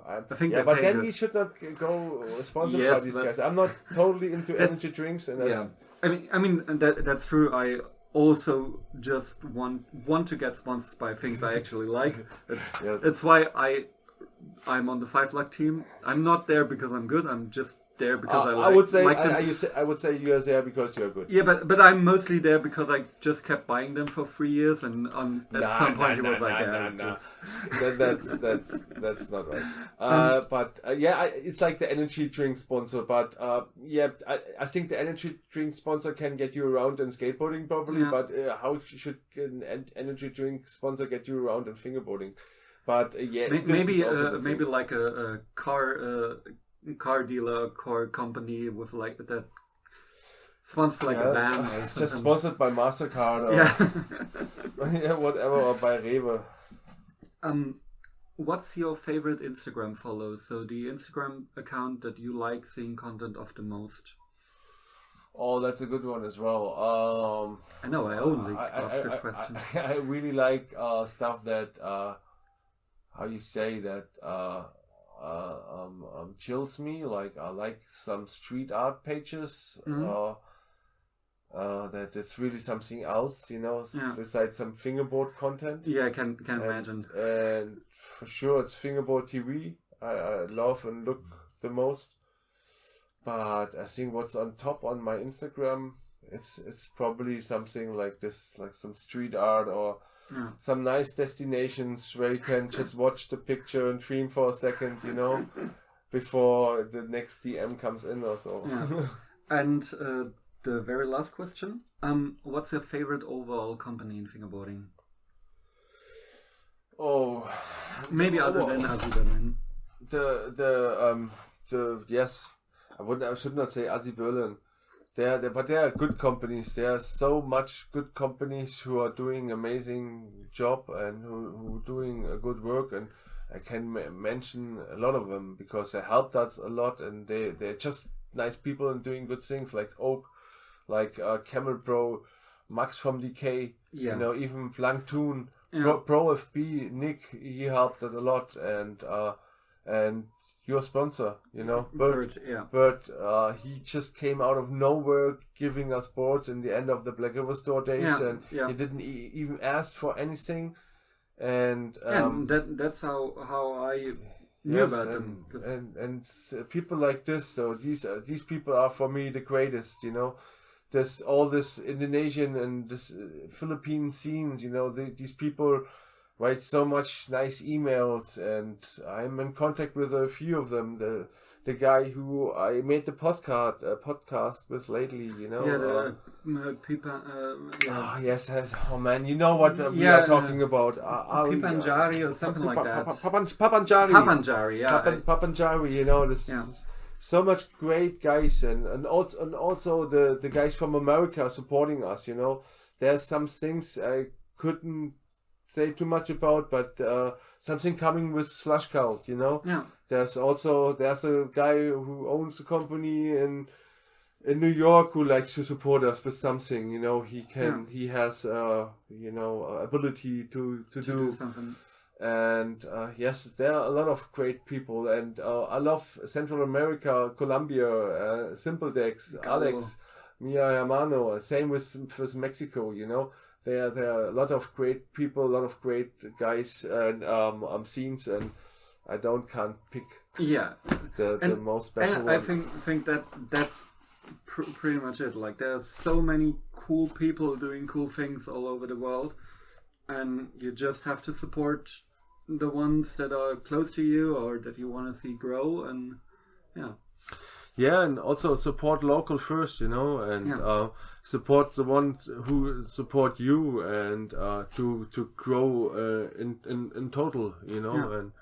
I think. Yeah, but then we should not go sponsored by these guys. I'm not totally into energy drinks, and yeah. I mean that's true. I also just want to get sponsored by things I actually like. It's why I'm on the 5 Luck team. I'm not there because I'm good. I'm just there because I would say I would say you are there because you are good. Yeah, but I'm mostly there because I just kept buying them for 3 years, and at some point he was like, That's not right. But it's like the energy drink sponsor. But I think the energy drink sponsor can get you around in skateboarding probably. Yeah. But how should an energy drink sponsor get you around in fingerboarding? But maybe like a car dealer, car company with like that sponsored like a van. Or just sponsored by MasterCard or whatever, or by Rewe. What's your favorite Instagram follow? So the Instagram account that you like seeing content of the most? Oh, that's a good one as well. I know, I only ask good questions. I really like stuff that how you say that chills me. Like I like some street art pages. That it's really something else, besides some fingerboard content. Yeah, I can imagine. And for sure, it's Fingerboard TV. I love and look the most. But I think what's on top on my Instagram, it's probably something like this, like some street art or some nice destinations where you can just watch the picture and dream for a second, before the next DM comes in or so. Yeah. And the very last question, what's your favorite overall company in fingerboarding? Oh, maybe other than ASI Berlin. Yes, I should not say ASI Berlin. But there are good companies. There are so much good companies who are doing amazing job and who doing a good work, and I can mention a lot of them because they helped us a lot, and they're just nice people and doing good things like Oak, like Camel Pro, Max from DK, even Planktoon, Pro FB, Nick, he helped us a lot, and your sponsor, Bert. Bert, he just came out of nowhere giving us boards in the end of the Black River Store days, and he didn't even ask for anything. And that's how I knew about them. And people like this, so these people are for me the greatest. There's all this Indonesian and this Philippine scenes. These people write so much nice emails, and I'm in contact with a few of them. The guy who I made the podcast with lately, yes. Oh man, you know what we are talking about. Pipanjari or something like that. Papanjari. Papanjari, there's so much great guys, and also the guys from America supporting us, There's some things I couldn't say too much about, but something coming with Slush Cult, There's a guy who owns a company in New York who likes to support us with something, he has ability to do something. And yes, there are a lot of great people, and I love Central America, Colombia, Simple Decks, Alex, Mia Hermano, same with Mexico, There are a lot of great people, a lot of great guys and scenes, and I can't pick the most special one. I think that's pretty much it. Like, there's so many cool people doing cool things all over the world, and you just have to support the ones that are close to you or that you want to see grow, and and also support local first, and support the ones who support you, and to grow in total, and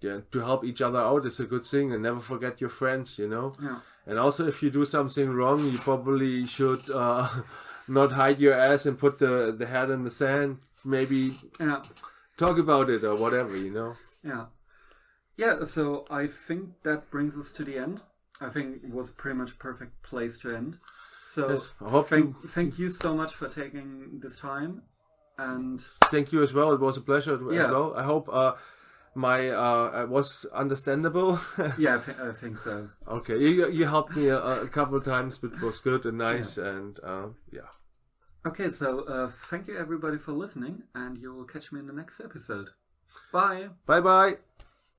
to help each other out is a good thing, and never forget your friends, And also, if you do something wrong, you probably should not hide your ass and put the head in the sand. Maybe talk about it or whatever, Yeah, so I think that brings us to the end. I think it was pretty much a perfect place to end. So yes, thank you so much for taking this time. And thank you as well. It was a pleasure as well. I hope my was understandable. Yeah, I think so. Okay, you helped me a couple of times, but it was good and nice, and Okay, so thank you everybody for listening, and you will catch me in the next episode. Bye. Bye.